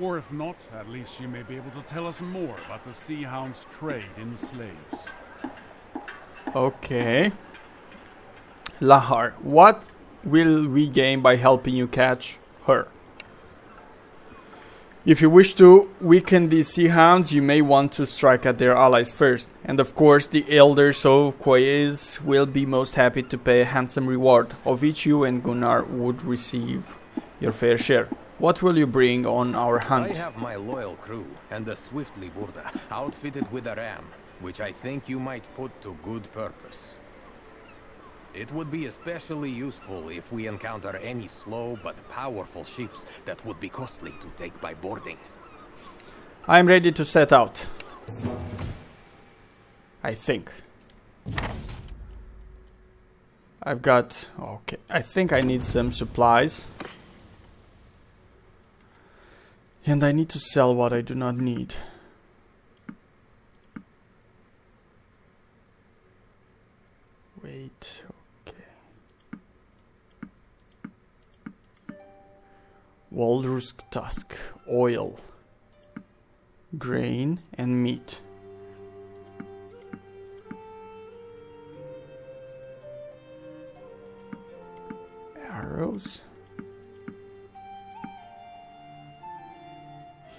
or if not, at least she may be able to tell us more about the Sea Hounds' trade in slaves. Okay. Lahar, what will we gain by helping you catch her? If you wish to weaken these Sea Hounds, you may want to strike at their allies first. And of course, the elders of Quaez will be most happy to pay a handsome reward, of which you and Gunnar would receive your fair share. What will you bring on our hunt? I have my loyal crew, and the Swiftly Burda, outfitted with a ram, which I think you might put to good purpose. It would be especially useful if we encounter any slow but powerful ships that would be costly to take by boarding. I am ready to set out. I think. I've got... okay, I think I need some supplies. And I need to sell what I do not need. Wait, okay. Walrus tusk, oil, grain, and meat. Arrows.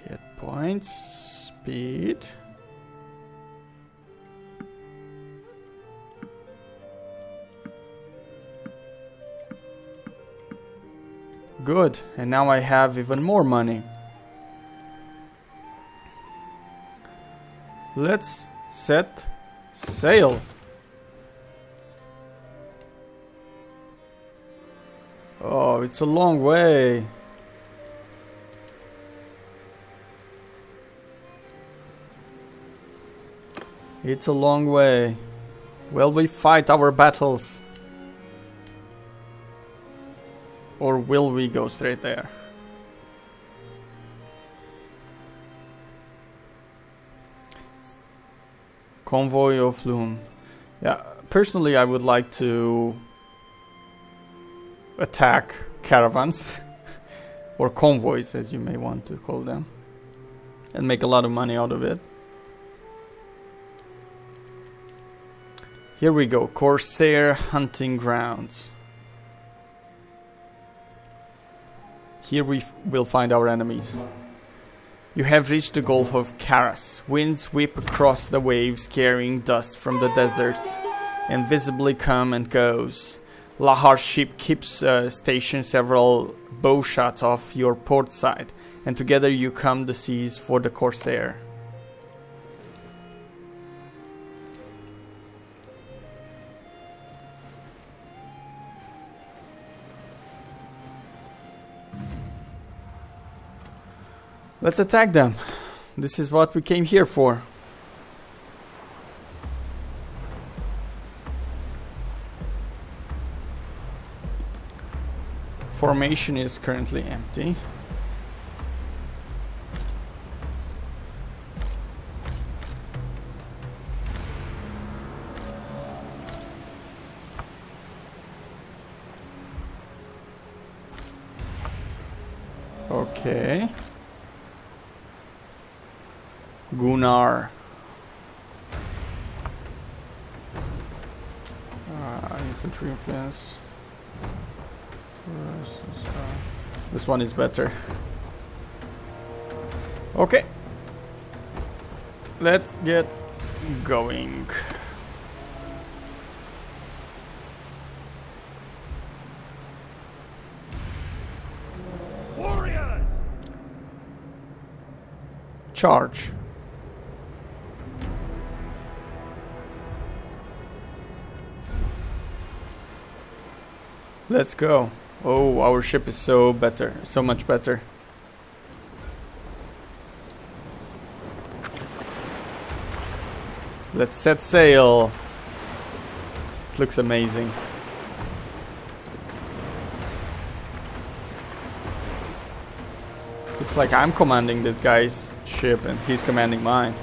Hit points, speed. Good, and now I have even more money. Let's set sail. Oh, it's a long way. It's a long way. Will we fight our battles? Or will we go straight there? Convoy of Loom. Yeah, personally I would like to attack caravans or convoys, as you may want to call them, and make a lot of money out of it. Here we go, Corsair Hunting Grounds. Here we will find our enemies. You have reached the Gulf of Charas. Winds whip across the waves, carrying dust from the deserts, and visibly come and goes. Lahar's ship keeps station several bow shots off your port side, and together you come the seas for the Corsair. Let's attack them. This is what we came here for. Formation is currently empty. Okay. Gunnar. Infantry influence. This one is better. Okay. Let's get going. Warriors! Charge. Let's go. Oh, our ship is so much better. Let's set sail. It looks amazing. It's like I'm commanding this guy's ship and he's commanding mine.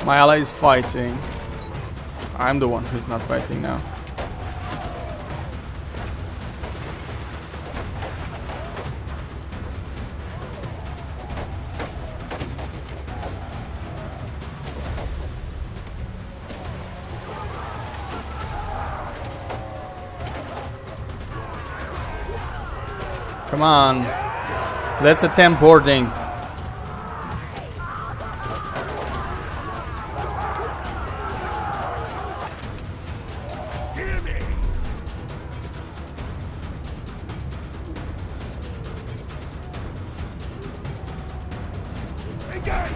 My ally is fighting. I'm the one who's not fighting now. Come on. Let's attempt boarding.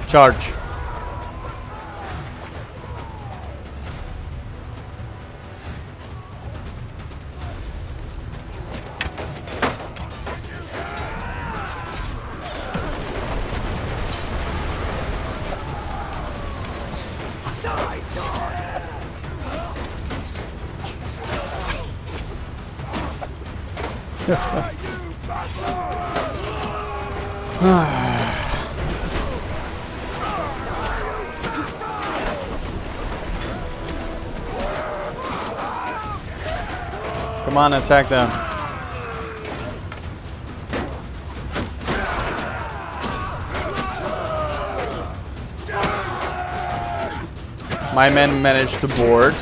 Charge. Come on, attack them. My men managed to board.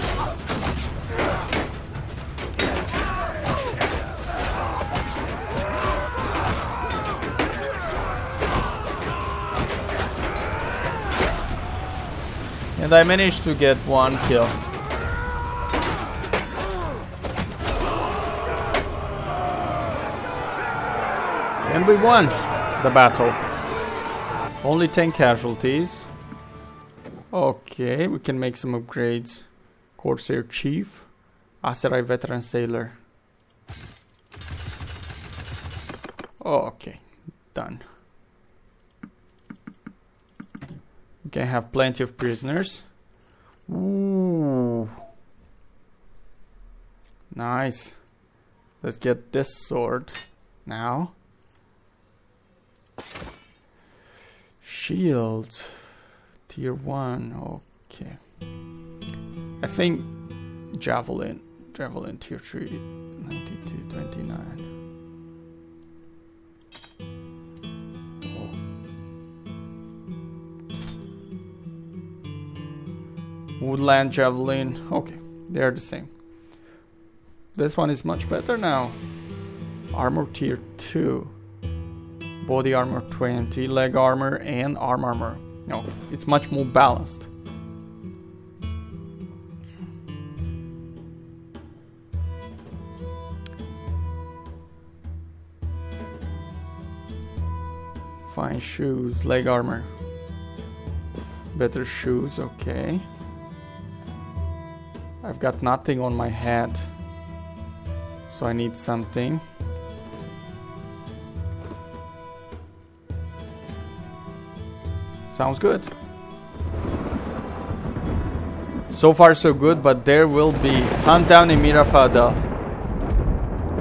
And I managed to get one kill. And we won the battle. Only 10 casualties. Okay, we can make some upgrades. Corsair Chief. Aserai Veteran Sailor. Okay, done. We can have plenty of prisoners. Ooh. Nice. Let's get this sword now. Shield. Tier 1. Okay. I think Javelin. Javelin Tier 3. 9229. Woodland Javelin. Okay, they're the same. This one is much better now. Armor tier 2. Body armor 20, leg armor and arm armor. No, it's much more balanced. Fine shoes, leg armor. Better shoes, okay. I've got nothing on my head, so I need something. Sounds good. So far so good, but there will be hunt down Emira Fada.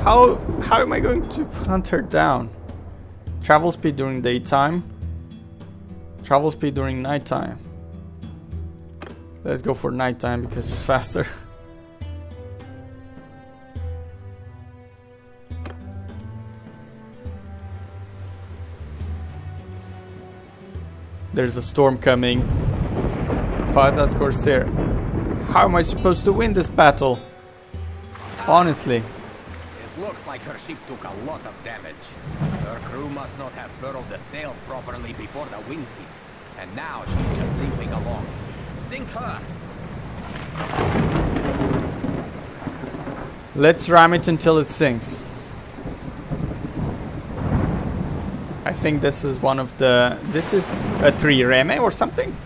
How am I going to hunt her down? Travel speed during daytime. Travel speed during nighttime. Let's go for nighttime because it's faster. There's a storm coming. Fada's Corsair. How am I supposed to win this battle? Honestly. It looks like her ship took a lot of damage. Her crew must not have furled the sails properly before the winds hit. And now she's just limping along. Sink her! Let's ram it until it sinks. I think this is one of the... This is a 3 reme or something?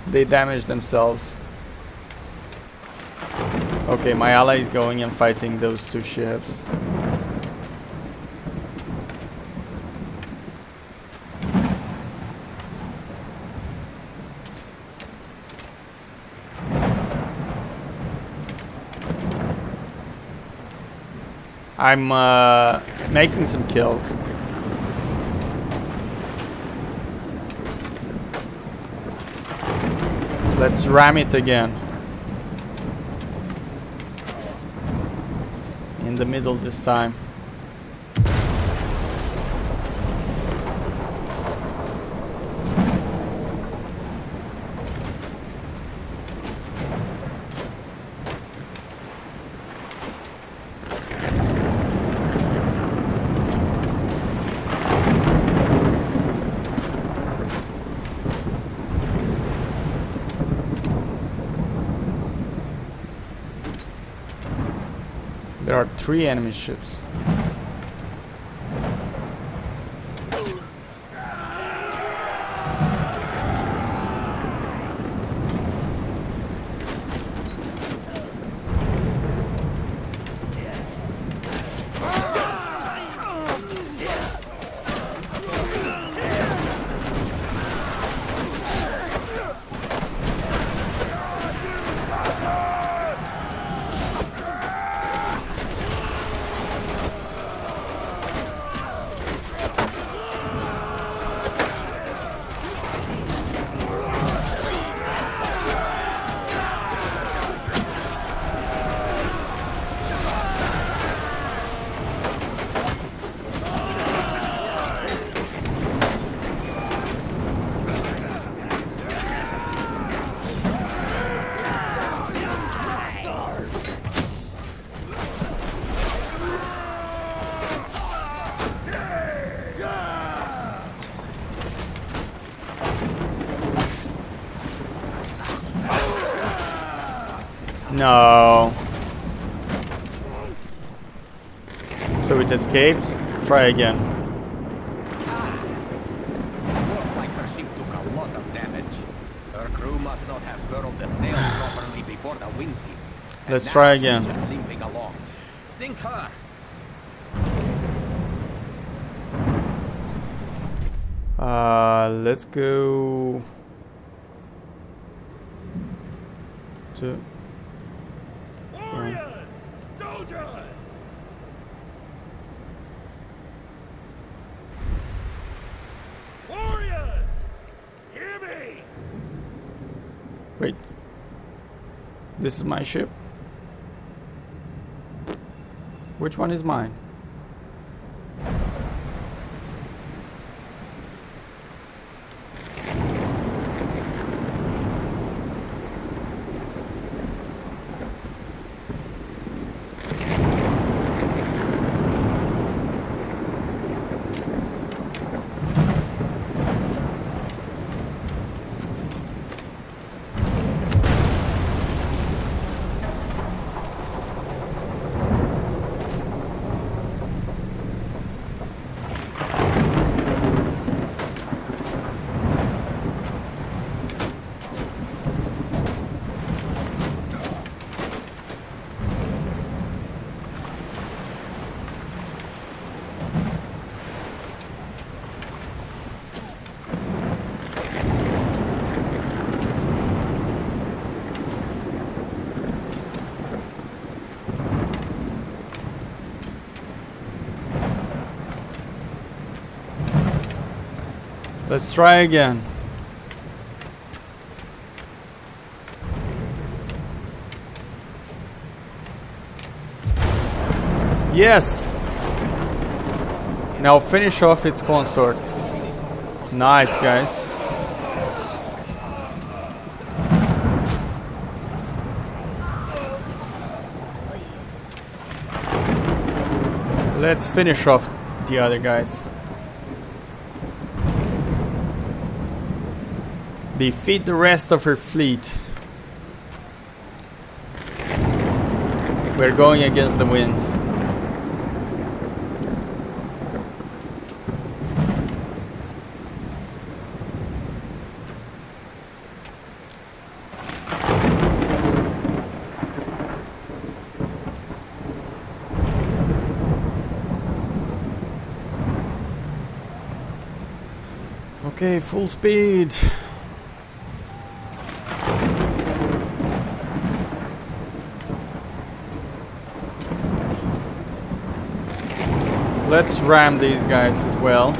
They damaged themselves. Okay, my ally is going and fighting those 2 ships. I'm making some kills. Let's ram it again. In the middle this time. There are 3 enemy ships. No. So it escaped. Try again. Looks like her ship took a lot of damage. Her crew must not have furled the sails properly before the winds hit. Let's try again. Just limping along. Sink her. Let's go to Warriors! Soldiers! Warriors! Hear me! wait. This is my ship. Which one is mine? Let's try again. Yes! Now finish off its consort. Nice, guys. Let's finish off the other guys. Defeat the rest of her fleet. We're going against the wind. Okay, full speed. Let's ram these guys as well.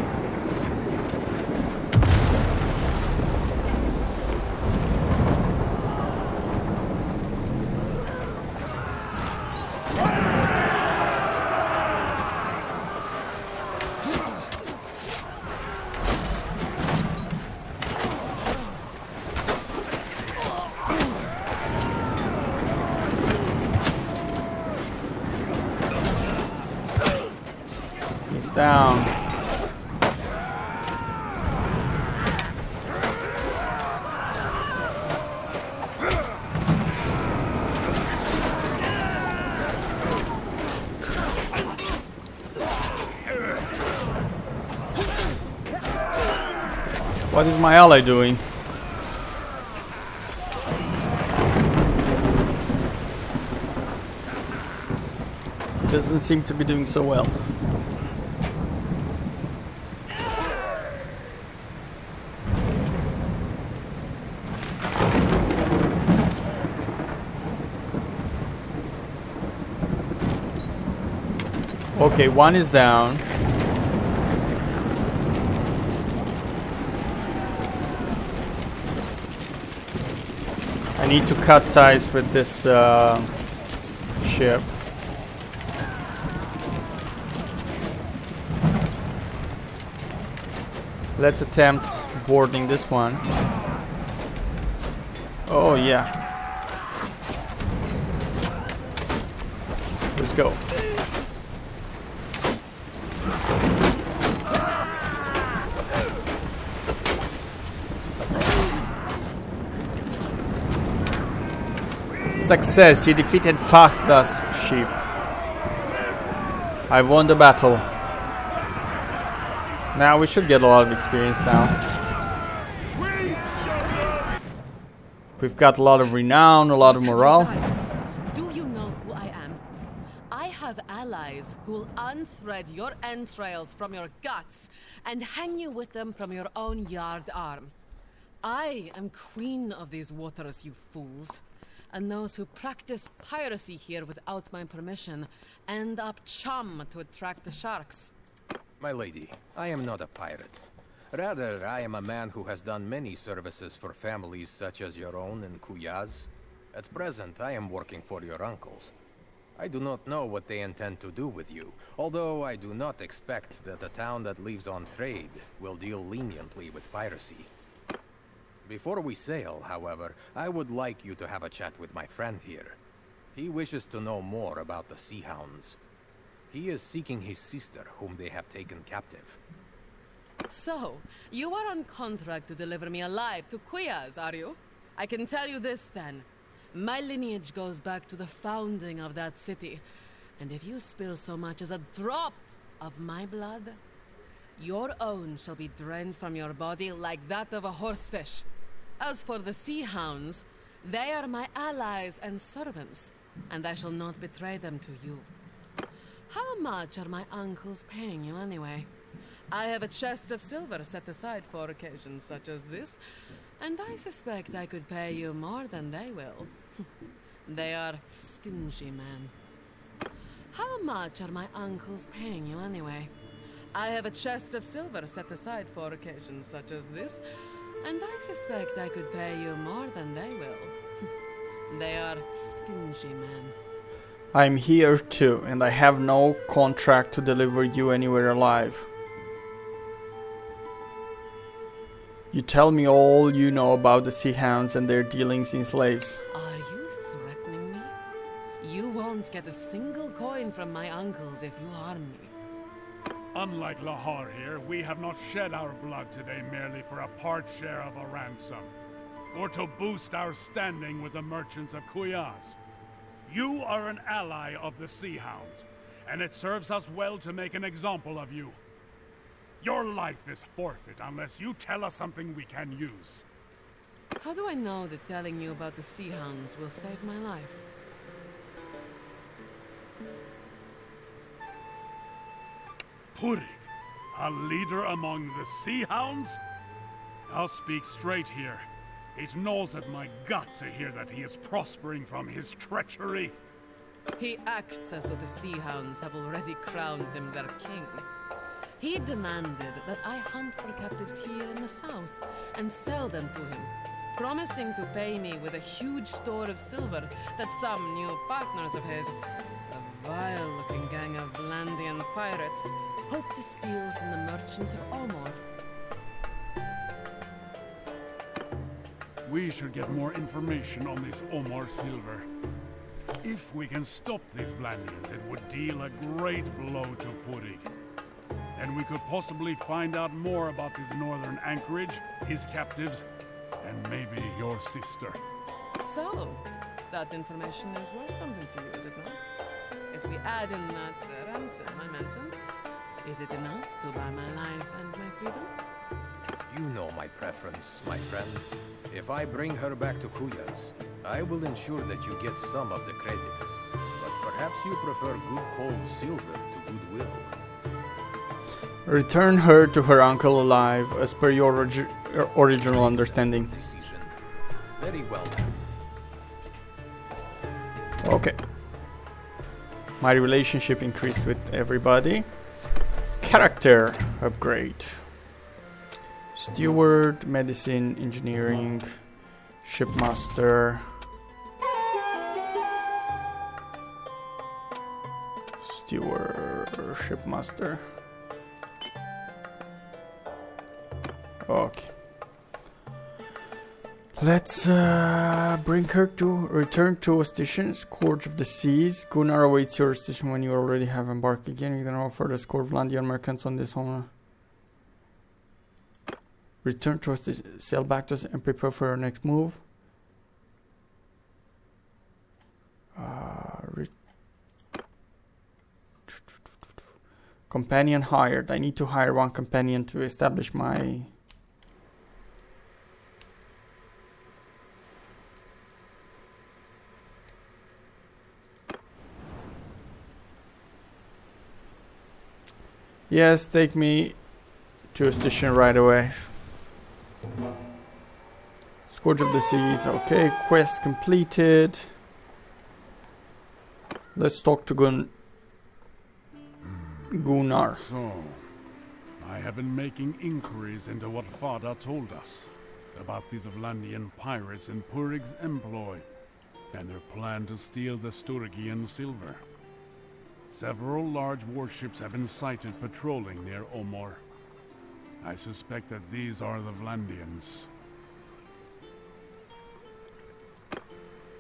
Down. What is my ally doing? He doesn't seem to be doing so well. Okay, one is down. I need to cut ties with this ship. Let's attempt boarding this one. Oh yeah. Let's go. Success, you defeated Fasta's ship. I won the battle. Now we should get a lot of experience now. We've got a lot of renown, a lot of morale. Do you who'll unthread your entrails from your guts and hang you with them from your own yard arm. I am queen of these waters, you fools. And those who practice piracy here without my permission end up chum to attract the sharks. My lady, I am not a pirate. Rather, I am a man who has done many services for families such as your own and Kuya's. At present, I am working for your uncles. I do not know what they intend to do with you, although I do not expect that a town that lives on trade will deal leniently with piracy. Before we sail, however, I would like you to have a chat with my friend here. He wishes to know more about the Sea Hounds. He is seeking his sister, whom they have taken captive. So, you are on contract to deliver me alive to Kuya's, are you? I can tell you this then. My lineage goes back to the founding of that city. And if you spill so much as a drop of my blood, your own shall be drained from your body like that of a horsefish. As for the Sea Hounds, they are my allies and servants, and I shall not betray them to you. How much are my uncles paying you anyway? I have a chest of silver set aside for occasions such as this, and I suspect I could pay you more than they will. They are stingy men. How much are my uncles paying you anyway? I have a chest of silver set aside for occasions such as this, and I suspect I could pay you more than they will. They are stingy men. I'm here too, and I have no contract to deliver you anywhere alive. You tell me all you know about the Sea Hounds and their dealings in slaves. Are you threatening me? You won't get a single coin from my uncles if you harm me. Unlike Lahar here, we have not shed our blood today merely for a part share of a ransom, or to boost our standing with the merchants of Kuyaz. You are an ally of the Sea Hounds, and it serves us well to make an example of you. Your life is forfeit unless you tell us something we can use. How do I know that telling you about the Sea Hounds will save my life? Puria, a leader among the Sea Hounds? I'll speak straight here. It gnaws at my gut to hear that he is prospering from his treachery. He acts as though the Sea Hounds have already crowned him their king. He demanded that I hunt for captives here in the south and sell them to him, promising to pay me with a huge store of silver that some new partners of his, a vile-looking gang of Landian pirates, hope to steal from the merchants of Omor. We should get more information on this Omar silver. If we can stop these Vlandians, it would deal a great blow to Puria. And we could possibly find out more about this northern anchorage, his captives, and maybe your sister. So, that information is worth something to you, is it not? If we add in that ransom I mentioned, is it enough to buy my life and my freedom? You know my preference, my friend. If I bring her back to Kuya's, I will ensure that you get some of the credit. But perhaps you prefer good cold silver to goodwill. Return her to her uncle alive, as per your original understanding. Decision. Very well then. Okay. My relationship increased with everybody. Character upgrade. Steward, medicine, engineering, shipmaster. Steward, shipmaster. Okay. Let's bring her to return to station, Scourge of the Seas. Gunnar awaits your station when you already have embarked again. You can offer the Scourge of Landian merchants on this home. Return to us, sail back to us and prepare for our next move. Companion hired. I need to hire one companion to establish my... Yes, take me to a station right away. Scourge of the Seas. Okay, quest completed. Let's talk to Gunnar. So, I have been making inquiries into what Fada told us about these Vlandian pirates in Purig's employ and their plan to steal the Sturgian silver. Several large warships have been sighted patrolling near Omor. I suspect that these are the Vlandians.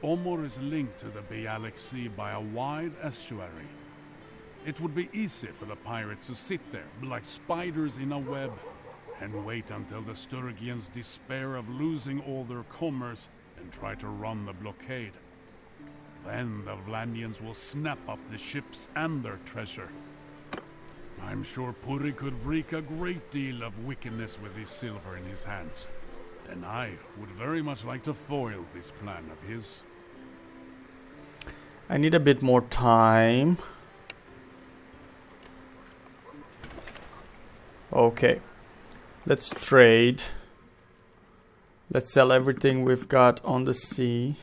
Omor is linked to the Bialik Sea by a wide estuary. It would be easy for the pirates to sit there like spiders in a web and wait until the Sturgians despair of losing all their commerce and try to run the blockade. Then the Vlandians will snap up the ships and their treasure. I'm sure Puri could wreak a great deal of wickedness with his silver in his hands. And I would very much like to foil this plan of his. I need a bit more time. Okay. Let's trade. Let's sell everything we've got on the sea.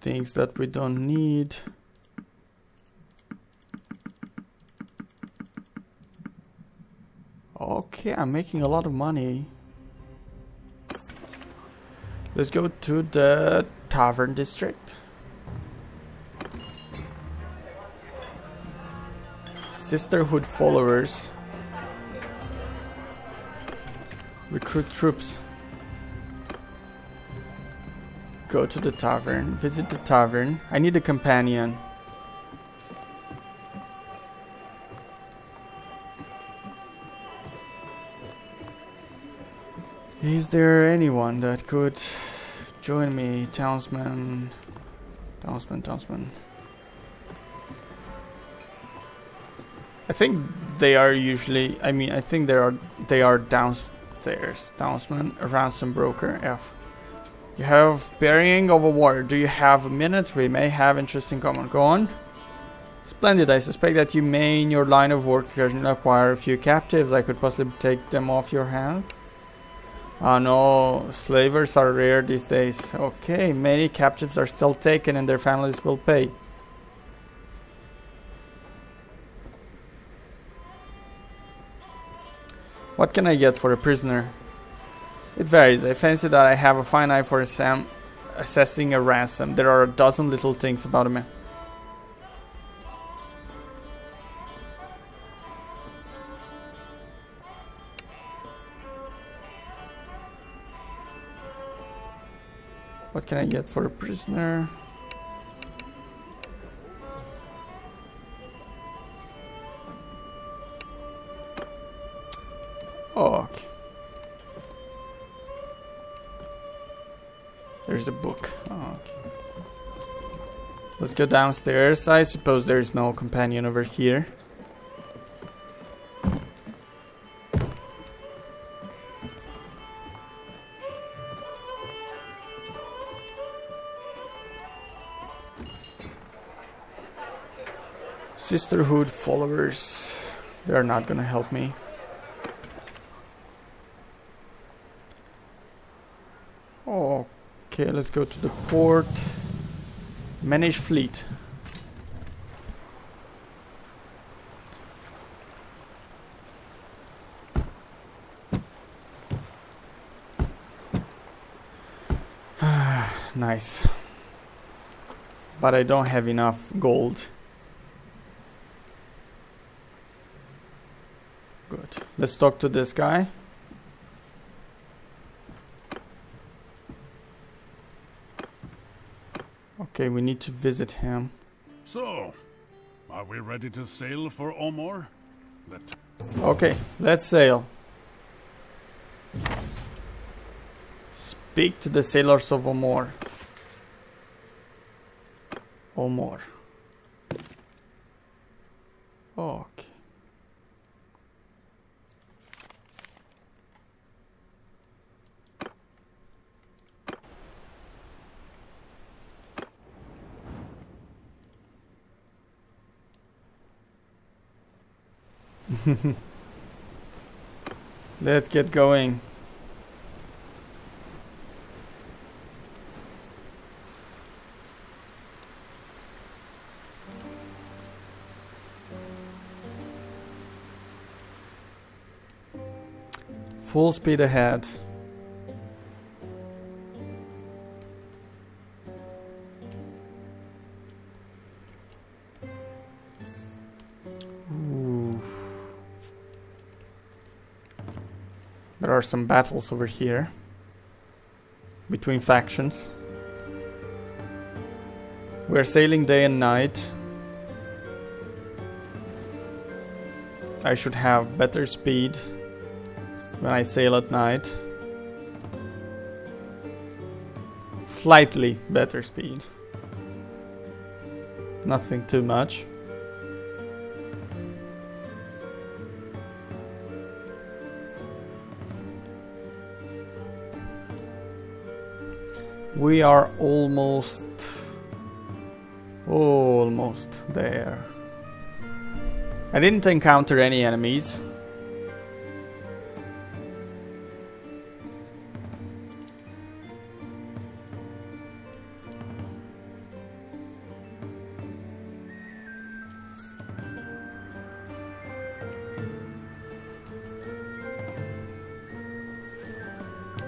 Things that we don't need. Okay, I'm making a lot of money. Let's go to the Tavern District. Sisterhood followers. Recruit troops. Go to the tavern. Visit the tavern. I need a companion. Is there anyone that could join me? Townsman. I think they are usually, I think they are downstairs. Townsman, a ransom broker, F. You have burying of a warrior. Do you have a minute? We may have interest in common. Go on. Splendid. I suspect that you may in your line of work occasionally acquire a few captives. I could possibly take them off your hands. No, slavers are rare these days. Okay, many captives are still taken and their families will pay. What can I get for a prisoner? It varies. I fancy that I have a fine eye for assessing a ransom. There are a dozen little things about a man. What can I get for a prisoner? Oh, okay. There's a book. Oh, okay. Let's go downstairs. I suppose there is no companion over here. Sisterhood followers. They're not gonna help me. Okay, let's go to the port. Manage fleet. Nice. But I don't have enough gold. Good. Let's talk to this guy. Okay, we need to visit him. So, are we ready to sail for Omor? Okay, let's sail. Speak to the sailors of Omor. Omor. Okay. Let's get going. Full speed ahead. Ooh. There are some battles over here between factions. We're sailing day and night. I should have better speed when I sail at night. Slightly better speed. Nothing too much. We are almost there. I didn't encounter any enemies.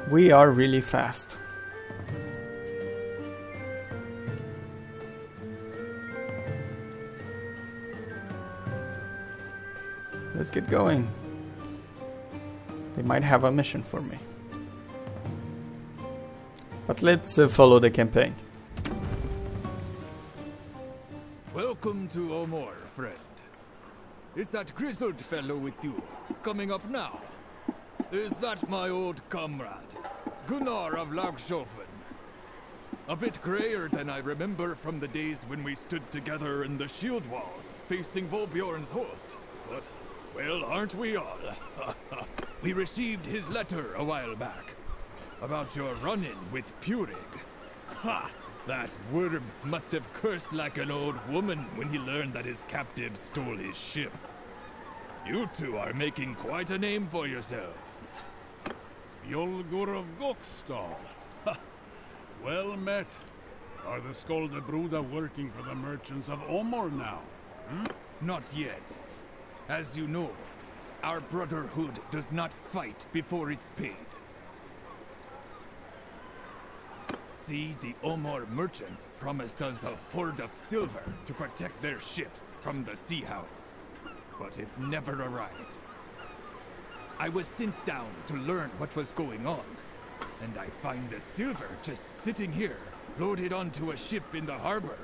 We are really fast. Let's get going. They might have a mission for me. But let's follow the campaign. Welcome to Omor, friend. Is that grizzled fellow with you coming up now? Is that my old comrade, Gunnar of Lagshofen? A bit grayer than I remember from the days when we stood together in the shield wall, facing Volbjorn's host. But, well, aren't we all? We received his letter a while back, about your run-in with Purig. Ha! That worm must have cursed like an old woman when he learned that his captive stole his ship. You two are making quite a name for yourselves. Bjolgur of Gokstall. Well met. Are the Skoldebruda working for the merchants of Omor now? Not yet. As you know, our brotherhood does not fight before it's paid. See, the Omor merchants promised us a hoard of silver to protect their ships from the sea hounds, but it never arrived. I was sent down to learn what was going on, and I find the silver just sitting here, loaded onto a ship in the harbor,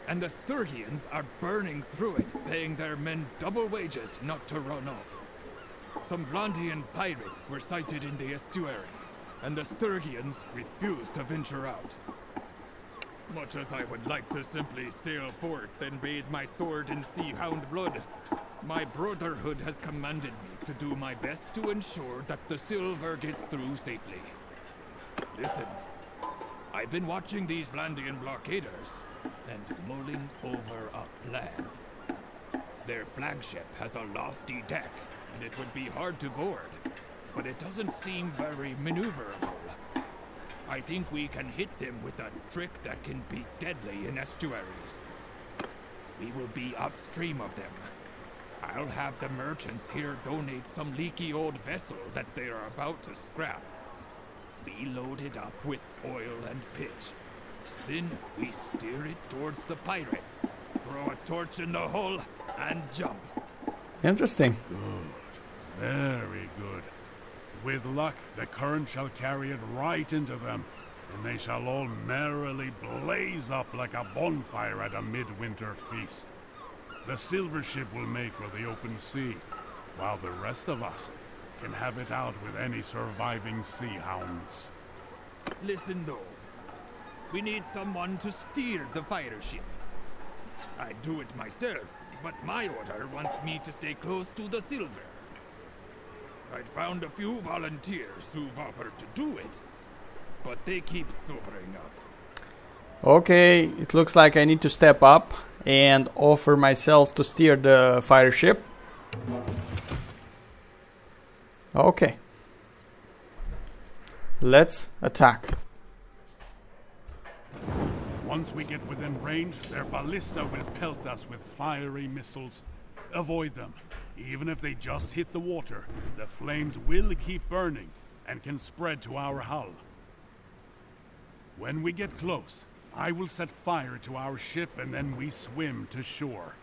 and the Sturgians are burning through it, paying their men double wages not to run off. Some Vlandian pirates were sighted in the estuary, and the Sturgians refused to venture out. Much as I would like to simply sail forth and bathe my sword in sea hound blood, my brotherhood has commanded me to do my best to ensure that the silver gets through safely. Listen, I've been watching these Vlandian blockaders and mulling over a plan. Their flagship has a lofty deck, and it would be hard to board, but it doesn't seem very maneuverable. I think we can hit them with a trick that can be deadly in estuaries. We will be upstream of them. I'll have the merchants here donate some leaky old vessel that they are about to scrap. We load it up with oil and pitch. Then we steer it towards the pirates, throw a torch in the hull, and jump. Interesting. Good. Very good. With luck, the current shall carry it right into them, and they shall all merrily blaze up like a bonfire at a midwinter feast. The silver ship will make for the open sea, while the rest of us can have it out with any surviving sea hounds. Listen though, we need someone to steer the Fireship. I'd do it myself, but my order wants me to stay close to the silver. I'd found a few volunteers who've offered to do it, but they keep sobering up. Okay, it looks like I need to step up and offer myself to steer the Fireship. Okay. Let's attack. Once we get within range, their ballista will pelt us with fiery missiles. Avoid them. Even if they just hit the water, the flames will keep burning and can spread to our hull. When we get close, I will set fire to our ship and then we swim to shore.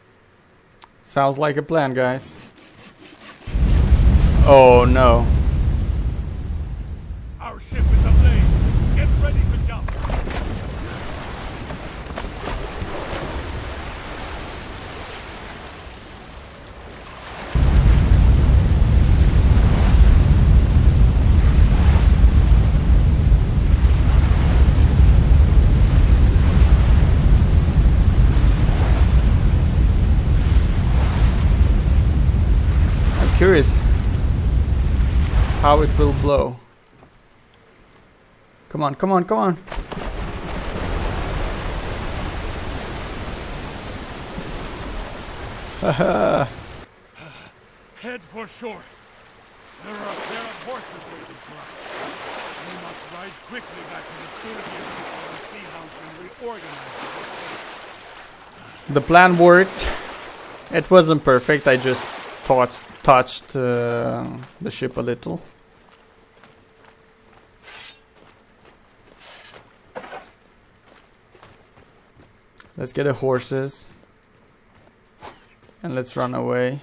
Sounds like a plan, guys. Oh no. Our ship is ablaze. Get ready to jump. Curious how it will blow. Come on, come on, come on. Head for shore. There are a pair of horses waiting for us. We must ride quickly back to the studio before the Sea Hounds can reorganize the. The plan worked. It wasn't perfect. I just touched the ship a little. Let's get the horses and let's run away.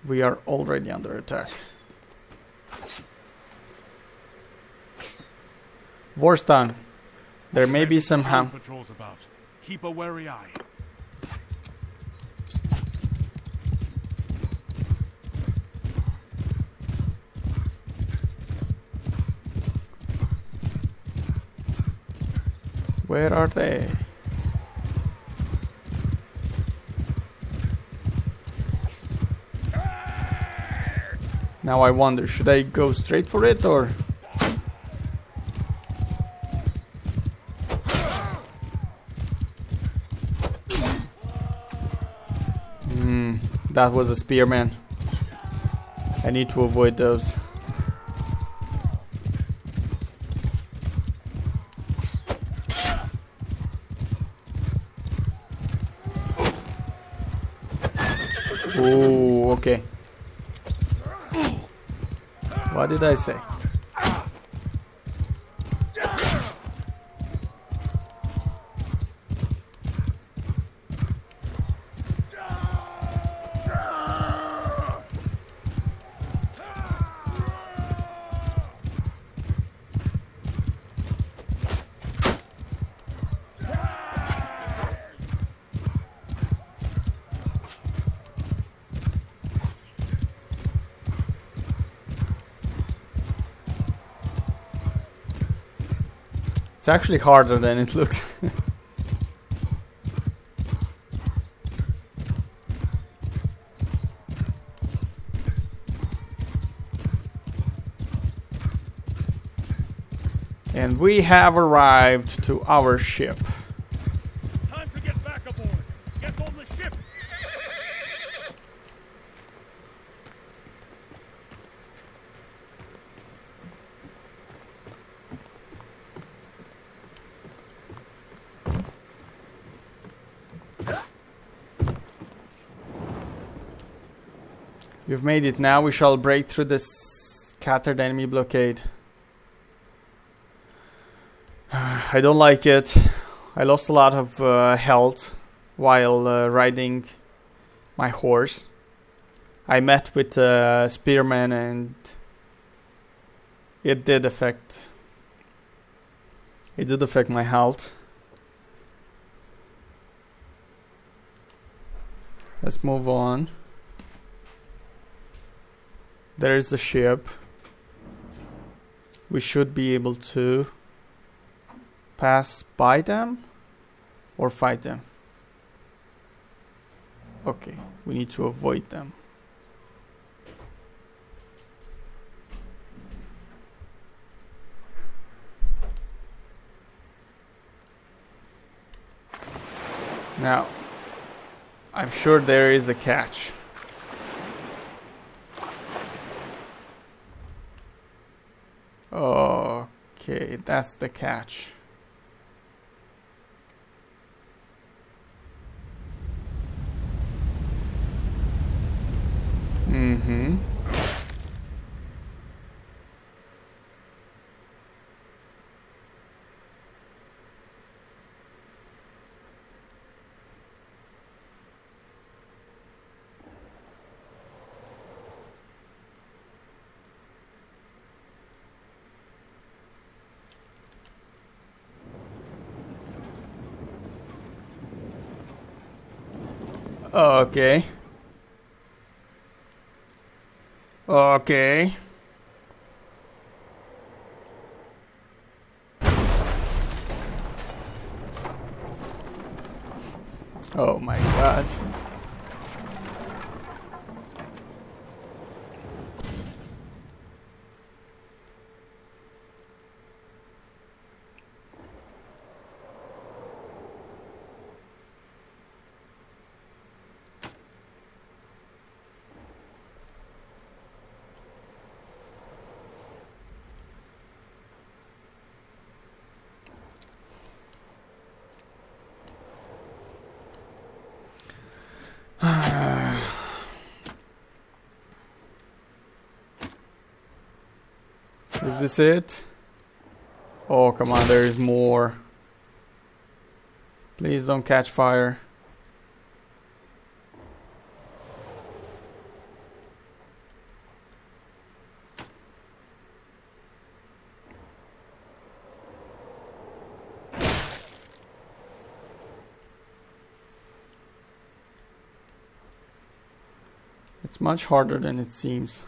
We are already under attack. Vorstan, there may be some patrols about. Keep a wary eye. Where are they? Now I wonder, should I go straight for it or? That was a spearman. I need to avoid those. Oh, okay. What did I say? It's actually harder than it looks. And we have arrived to our ship. Time to get back aboard. Get on the ship. You've made it. Now we shall break through the scattered enemy blockade. I don't like it. I lost a lot of health while riding my horse. I met with spearmen and it did affect my health. Let's move on. There is the ship. We should be able to pass by them or fight them. Okay, we need to avoid them. Now, I'm sure there is a catch. Okay, that's the catch. Mm-hmm. Okay. Okay. Oh my god. Is this it? Oh, come on, there is more. Please don't catch fire. It's much harder than it seems.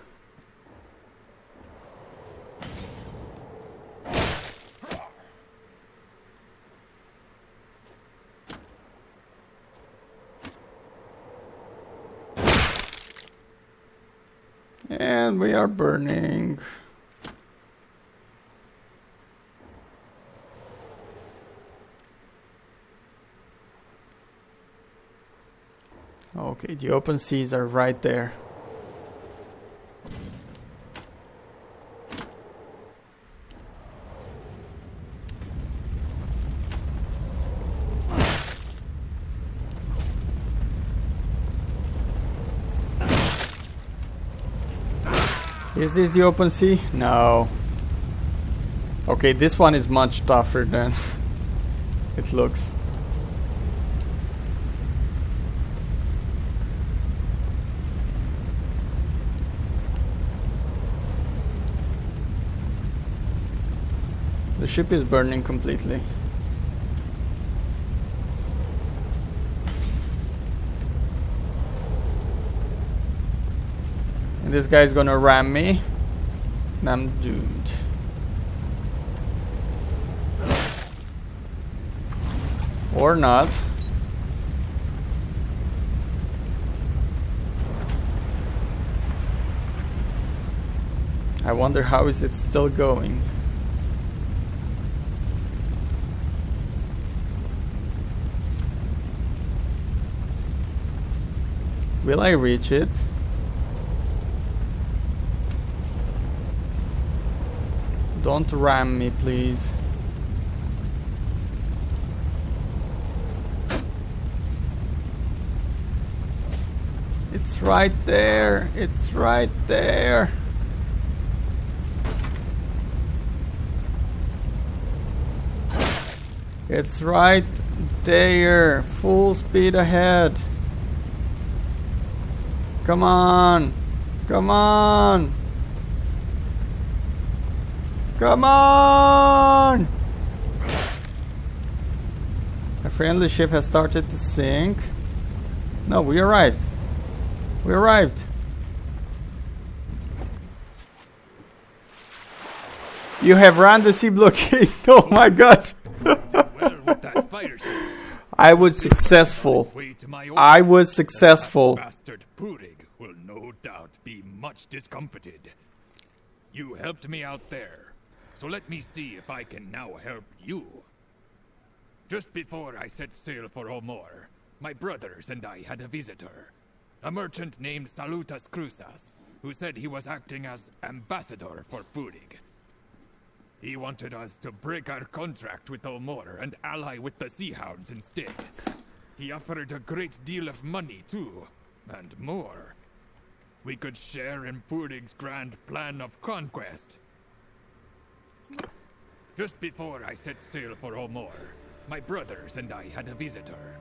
And we are burning. Okay, the open seas are right there. Is this the open sea? No. Okay, this one is much tougher than it looks. The ship is burning completely. And this guy's gonna ram me. And I'm doomed. Or not. I wonder how is it still going. Will I reach it? Don't ram me, please. It's right there. It's right there. It's right there. Full speed ahead. Come on. Come on. Come on! A friendly ship has started to sink. No, we arrived. We arrived. You have run the sea blockade. Oh my god. I was successful. I was successful. Bastard Puria will no doubt be much discomfited. You helped me out there. So let me see if I can now help you. Just before I set sail for Omor, my brothers and I had a visitor. A merchant named Salautas Crusas, who said he was acting as ambassador for Puria. He wanted us to break our contract with Omor and ally with the Sea Hounds instead. He offered a great deal of money, too, and more. We could share in Purig's grand plan of conquest. Just before I set sail for Omor, my brothers and I had a visitor.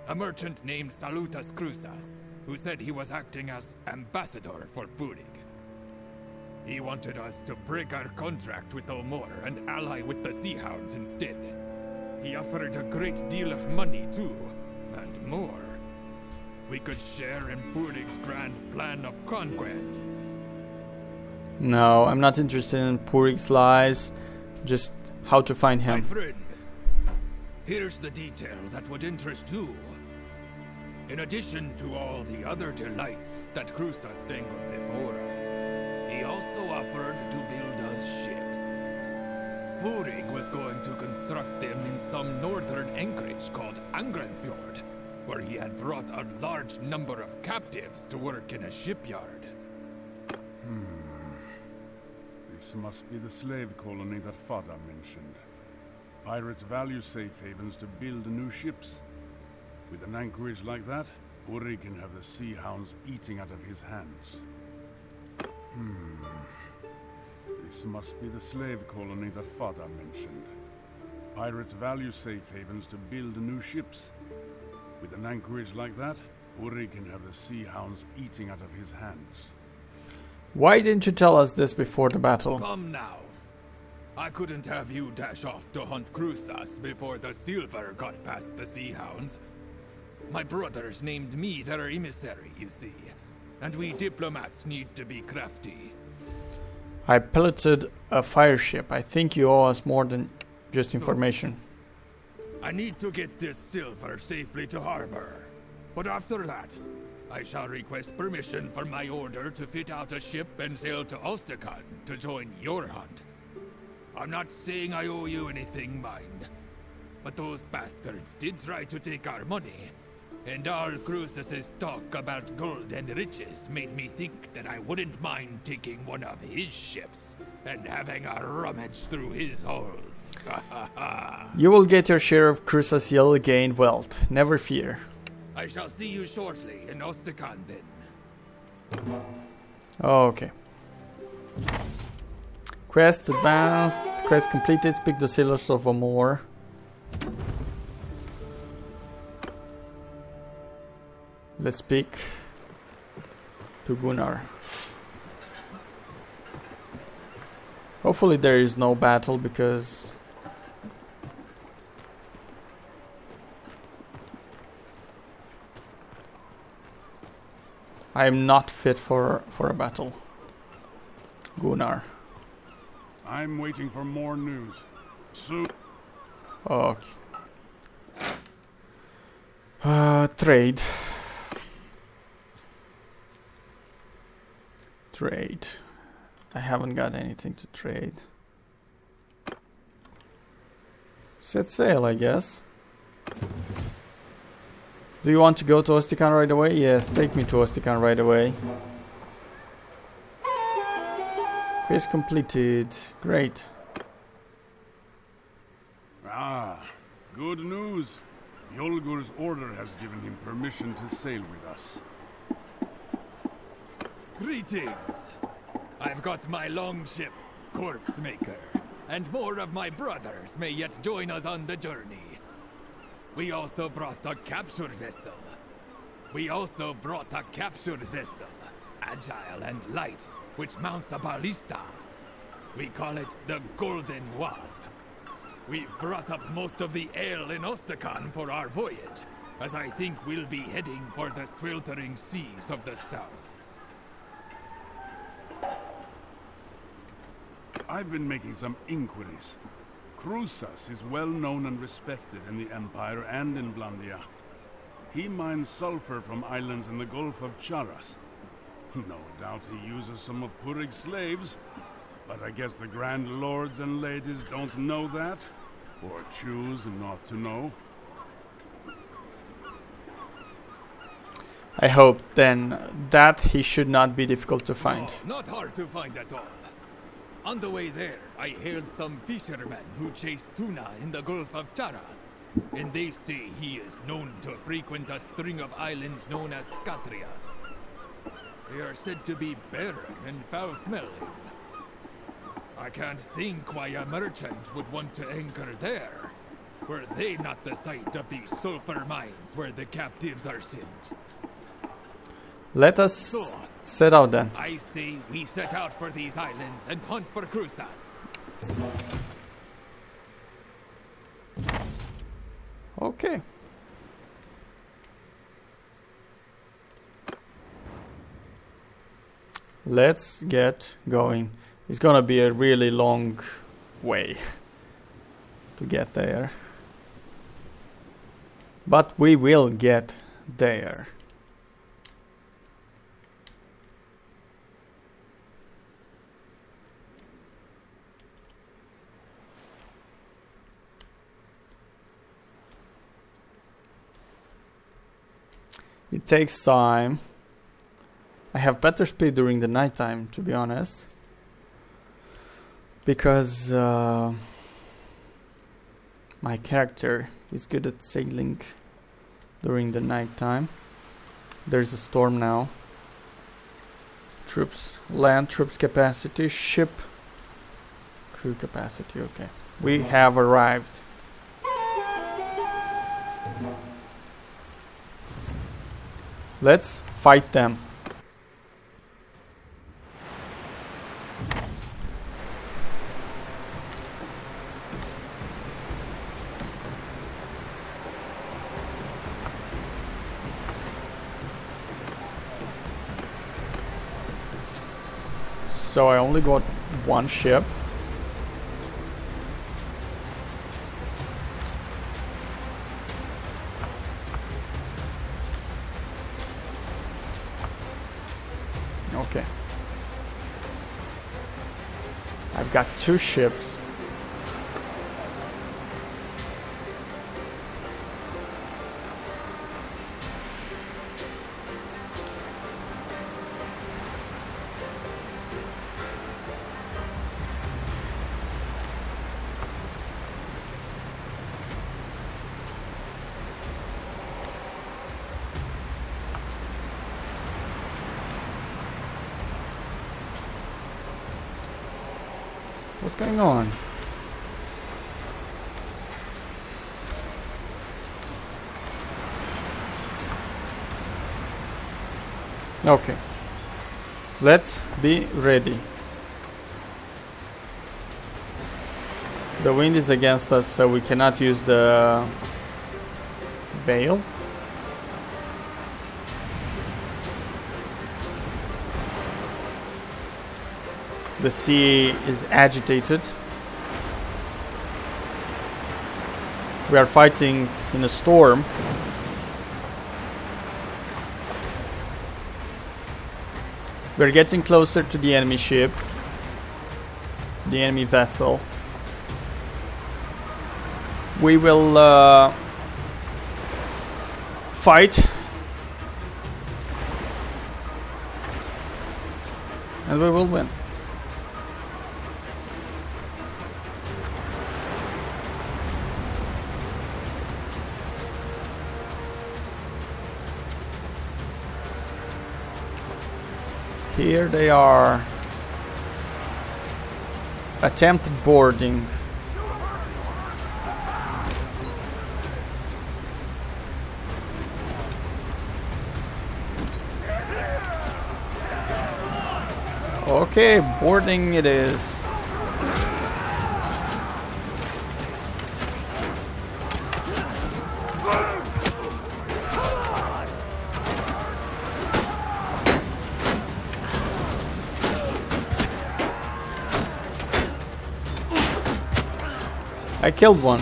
A merchant named Salautas Crusas, who said he was acting as ambassador for Purig. He wanted us to break our contract with Omor and ally with the Sea Hounds instead. He offered a great deal of money, too, and more. We could share in Purig's grand plan of conquest. No, I'm not interested in Purig's lies. Just how to find him. My friend, here's the detail that would interest you. In addition to all the other delights that Crusas dangled before us, he also offered to build us ships. Purig was going to construct them in some northern anchorage called Angrenfjord, where he had brought a large number of captives to work in a shipyard. This must be the slave colony that Father mentioned. Pirates value safe havens to build new ships. With an anchorage like that, Purig can have the Sea Hounds eating out of his hands. This must be the slave colony that Father mentioned. Pirates value safe havens to build new ships. With an anchorage like that, Purig can have the Sea Hounds eating out of his hands. Why didn't you tell us this before the battle? Come now. I couldn't have you dash off to hunt Crusas before the silver got past the Sea Hounds. My brothers named me their emissary, you see. And we diplomats need to be crafty. I piloted a fireship. I think you owe us more than just information. I need to get this silver safely to harbor. But after that, I shall request permission from my order to fit out a ship and sail to Ostikan to join your hunt. I'm not saying I owe you anything, mind. But those bastards did try to take our money. And all Crusas' talk about gold and riches made me think that I wouldn't mind taking one of his ships and having a rummage through his holds. You will get your share of Crusas' gained wealth. Never fear. I shall see you shortly in Ostikan then. Okay. Quest advanced. Quest completed. Speak the sailors of Omor. Let's speak to Gunnar. Hopefully there is no battle because I am not fit for a battle. Gunnar. I'm waiting for more news. Soon. Okay. Trade. Trade. I haven't got anything to trade. Set sail, I guess. Do you want to go to Ostikan right away? Yes, take me to Ostikan right away. Quest completed. Great. Ah, good news. Yolgur's order has given him permission to sail with us. Greetings! I've got my longship, Corpse Maker, and more of my brothers may yet join us on the journey. We also brought a capture vessel. Agile and light, which mounts a ballista. We call it the Golden Wasp. We've brought up most of the ale in Ostikan for our voyage, as I think we'll be heading for the sweltering seas of the south. I've been making some inquiries. Crusas is well known and respected in the Empire and in Vlandia. He mines sulfur from islands in the Gulf of Charas. No doubt he uses some of Purig's slaves, but I guess the Grand Lords and ladies don't know that, or choose not to know. I hope then that he should not be difficult to find. No, not hard to find at all. On the way there, I hailed some fishermen who chased tuna in the Gulf of Charas. And they say he is known to frequent a string of islands known as Scatrias. They are said to be barren and foul-smelling. I can't think why a merchant would want to anchor there. Were they not the site of these sulfur mines where the captives are sent? Let us set out then. I say we set out for these islands and hunt for Crusas. Okay. Let's get going. It's gonna be a really long way to get there. But we will get there. It takes time. I have better speed during the nighttime, to be honest. Because my character is good at sailing during the nighttime. There's a storm now. Troops, land troops capacity, ship crew capacity, okay. We have arrived. Let's fight them. So I only got one ship. Okay. I've got two ships. What's going on? Okay. Let's be ready. The wind is against us, so we cannot use the veil. The sea is agitated. We are fighting in a storm. We are getting closer to the enemy ship, the enemy vessel. We will fight, and we will win. Here they are. Attempted boarding. Okay, boarding it is. I killed one.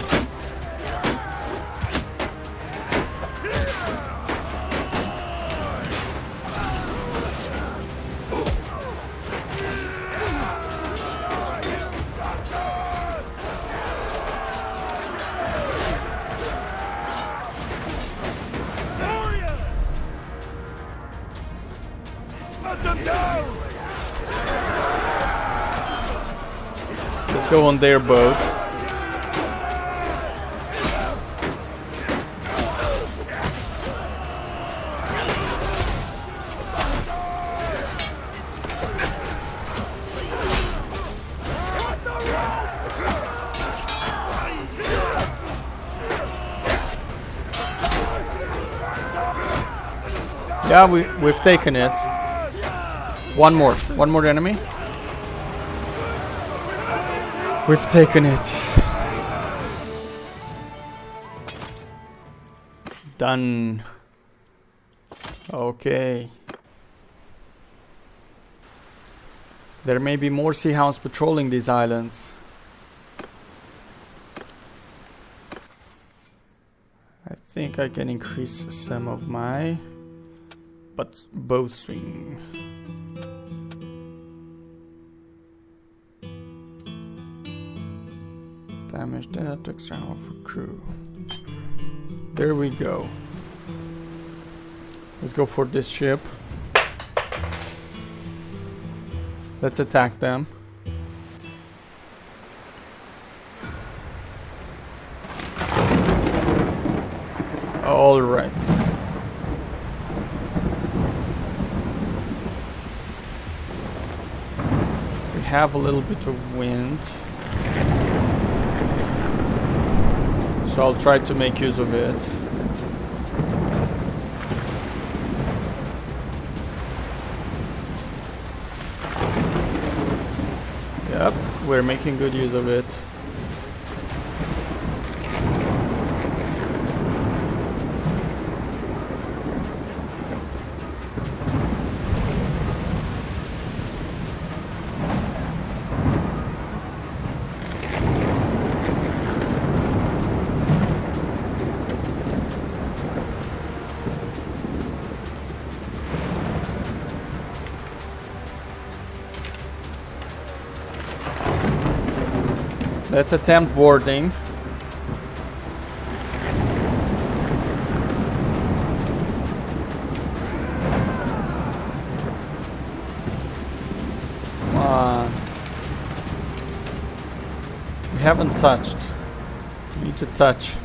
go on their boat. Yeah, we've taken it. One more enemy. We've taken it. Done. Okay. There may be more sea hounds patrolling these islands. I think I can increase some of my bow swing. Damage that, extra ammo for crew. There we go. Let's go for this ship. Let's attack them. All right. We have a little bit of wind, so I'll try to make use of it. Yep, we're making good use of it. Let's attempt boarding. Come on. We haven't touched. We need to touch.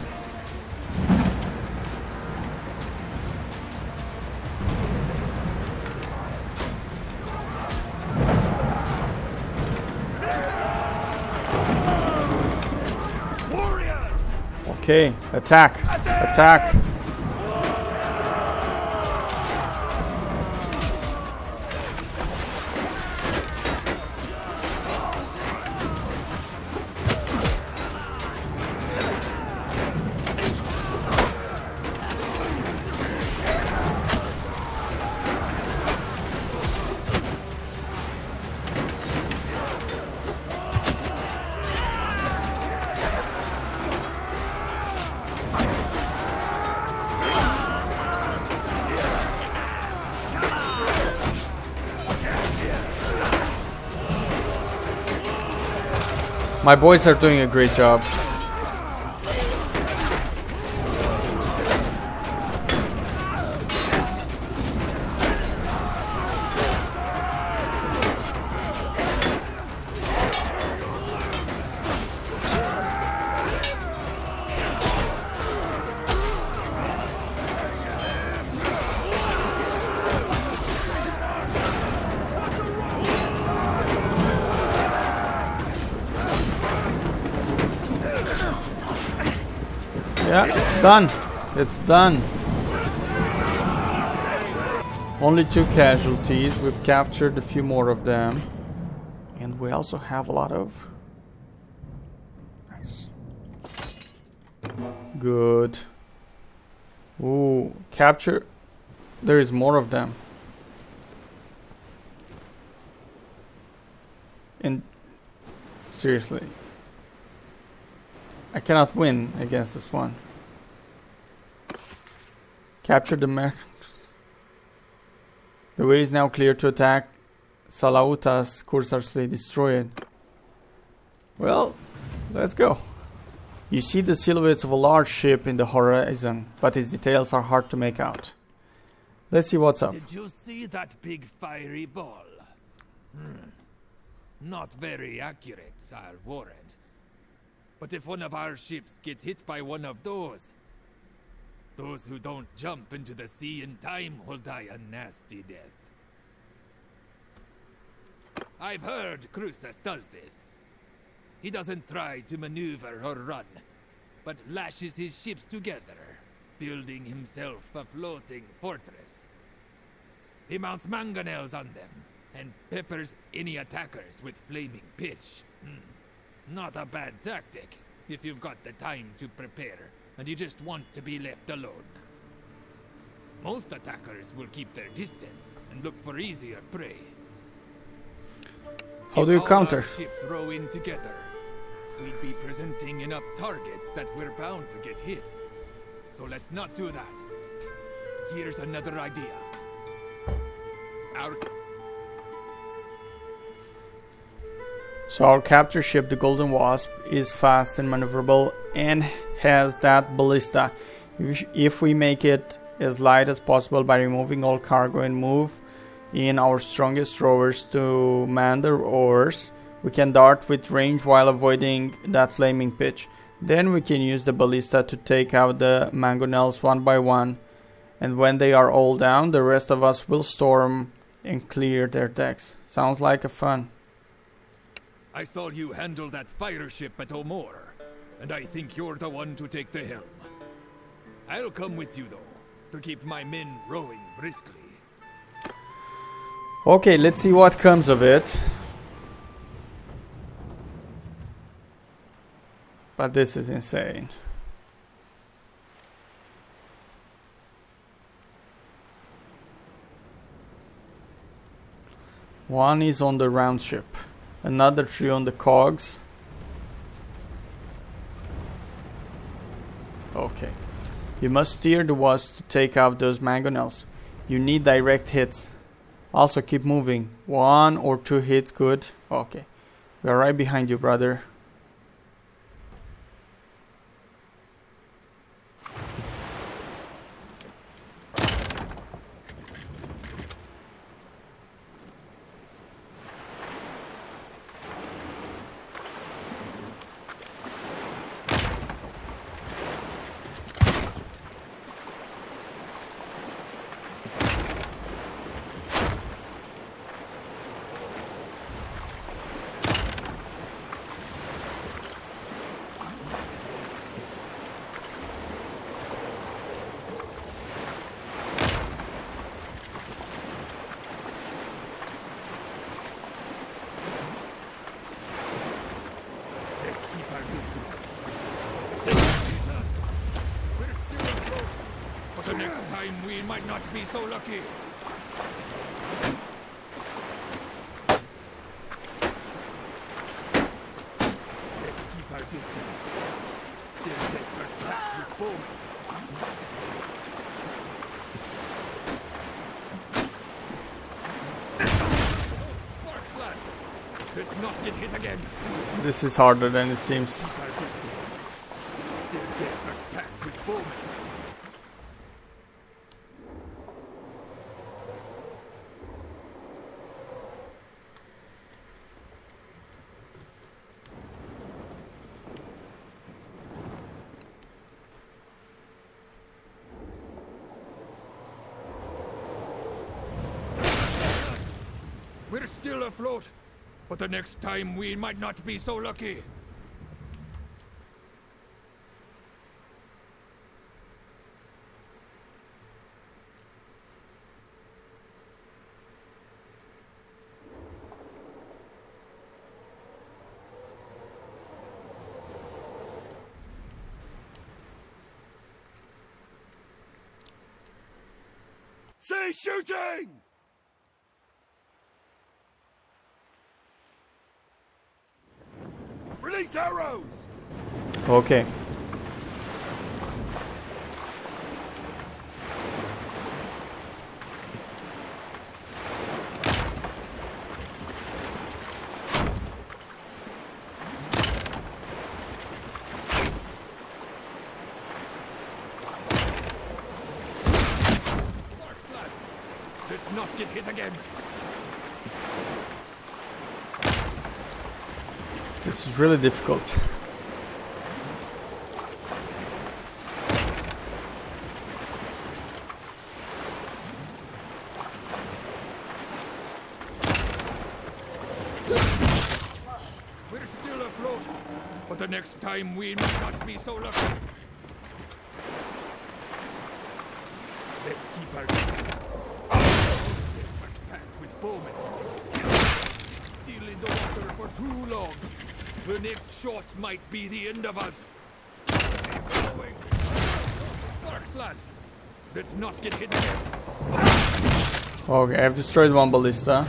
Okay, attack! Attack! My boys are doing a great job. Yeah, it's done. It's done. Only 2 casualties. We've captured a few more of them. And we also have a lot of... Nice. Good. Ooh, capture. There is more of them. And seriously, I cannot win against this one. Capture the mech. The way is now clear to attack Salautas. Crusas fleet destroyed. Well, let's go. You see the silhouettes of a large ship in the horizon, but its details are hard to make out. Let's see what's up. Did you see that big fiery ball? Not very accurate, I'll warrant. But if one of our ships gets hit by one of those who don't jump into the sea in time will die a nasty death. I've heard Crusas does this. He doesn't try to maneuver or run, but lashes his ships together, building himself a floating fortress. He mounts mangonels on them, and peppers any attackers with flaming pitch. Not a bad tactic, if you've got the time to prepare, and you just want to be left alone. Most attackers will keep their distance, and look for easier prey. How do you counter? If all our ships row in together, we'd be presenting enough targets that we're bound to get hit. So let's not do that. Here's another idea. Our capture ship, the Golden Wasp, is fast and maneuverable and has that ballista. If we make it as light as possible by removing all cargo and move in our strongest rowers to man the oars, we can dart with range while avoiding that flaming pitch. Then we can use the ballista to take out the mangonels one by one, and when they are all down, the rest of us will storm and clear their decks. Sounds like a fun. I saw you handle that Fireship at Omor, and I think you're the one to take the helm. I'll come with you though, to keep my men rowing briskly. Okay, let's see what comes of it. But this is insane. One is on the round ship, another 3 on the cogs. Okay. You must steer the wasp to take out those mangonels. You need direct hits. Also keep moving. 1 or 2 hits, good. Okay. We are right behind you, brother. We might not be so lucky. Let's keep our distance. Their decks are packed with foam. Sparks, lad. Let's not get hit again. This is harder than it seems. Keep our distance. Their decks are packed with foam. We're still afloat, but the next time we might not be so lucky. Say shooting! Release arrows! Okay. Let's not get hit again. This is really difficult. We're still afloat, but the next time we might not be so lucky. Let's keep our distance. Packed with bowmen. Still in the water for too long. The next shot might be the end of us. Keep going. Sparks, lads. Let's not get hit again. Okay, I've destroyed one ballista.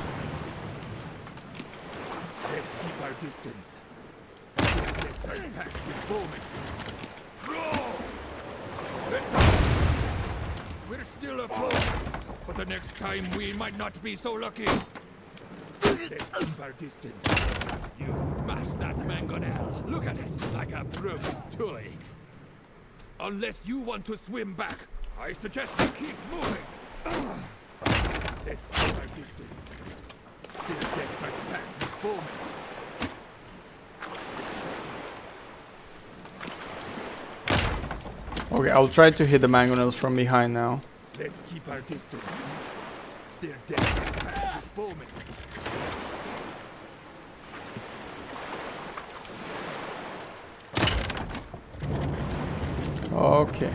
Let's keep our distance. Let's are packed with bowmen. We're still afloat, but the next time we might not be so lucky. Let's keep our distance. You smashed that mangonel. Look at it, like a broken toy. Unless you want to swim back, I suggest you keep moving. Let's keep our distance. These decks are packed with bowmen. Okay, I'll try to hit the mangonels from behind now. Let's keep our distance. Their decks are packed with bowmen. Okay.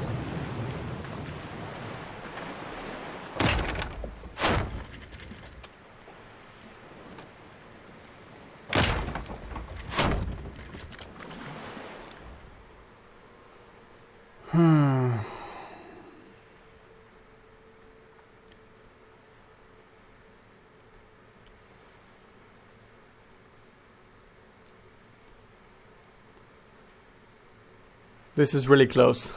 This is really close.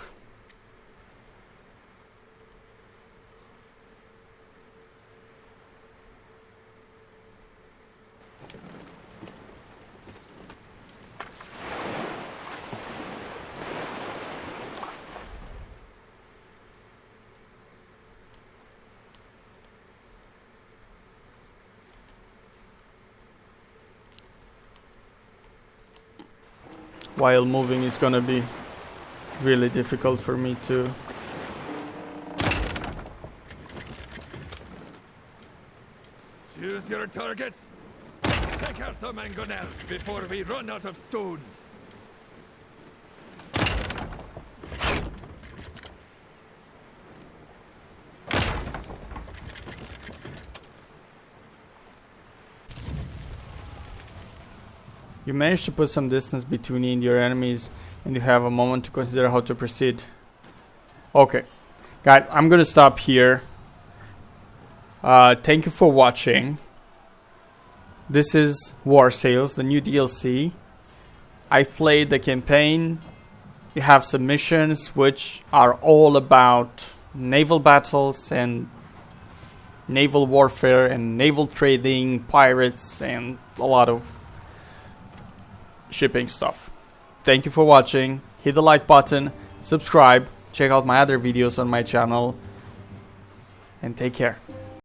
While moving is gonna be really difficult for me to. Choose your targets. Take out the mangonel before we run out of stones. You manage to put some distance between you and your enemies, and you have a moment to consider how to proceed. Okay, guys, I'm gonna stop here. Thank you for watching. This is War Sales, the new DLC. I've played the campaign. You have some missions which are all about naval battles and naval warfare and naval trading, pirates, and a lot of shipping stuff. Thank you for watching. Hit the like button, subscribe, check out my other videos on my channel, and take care.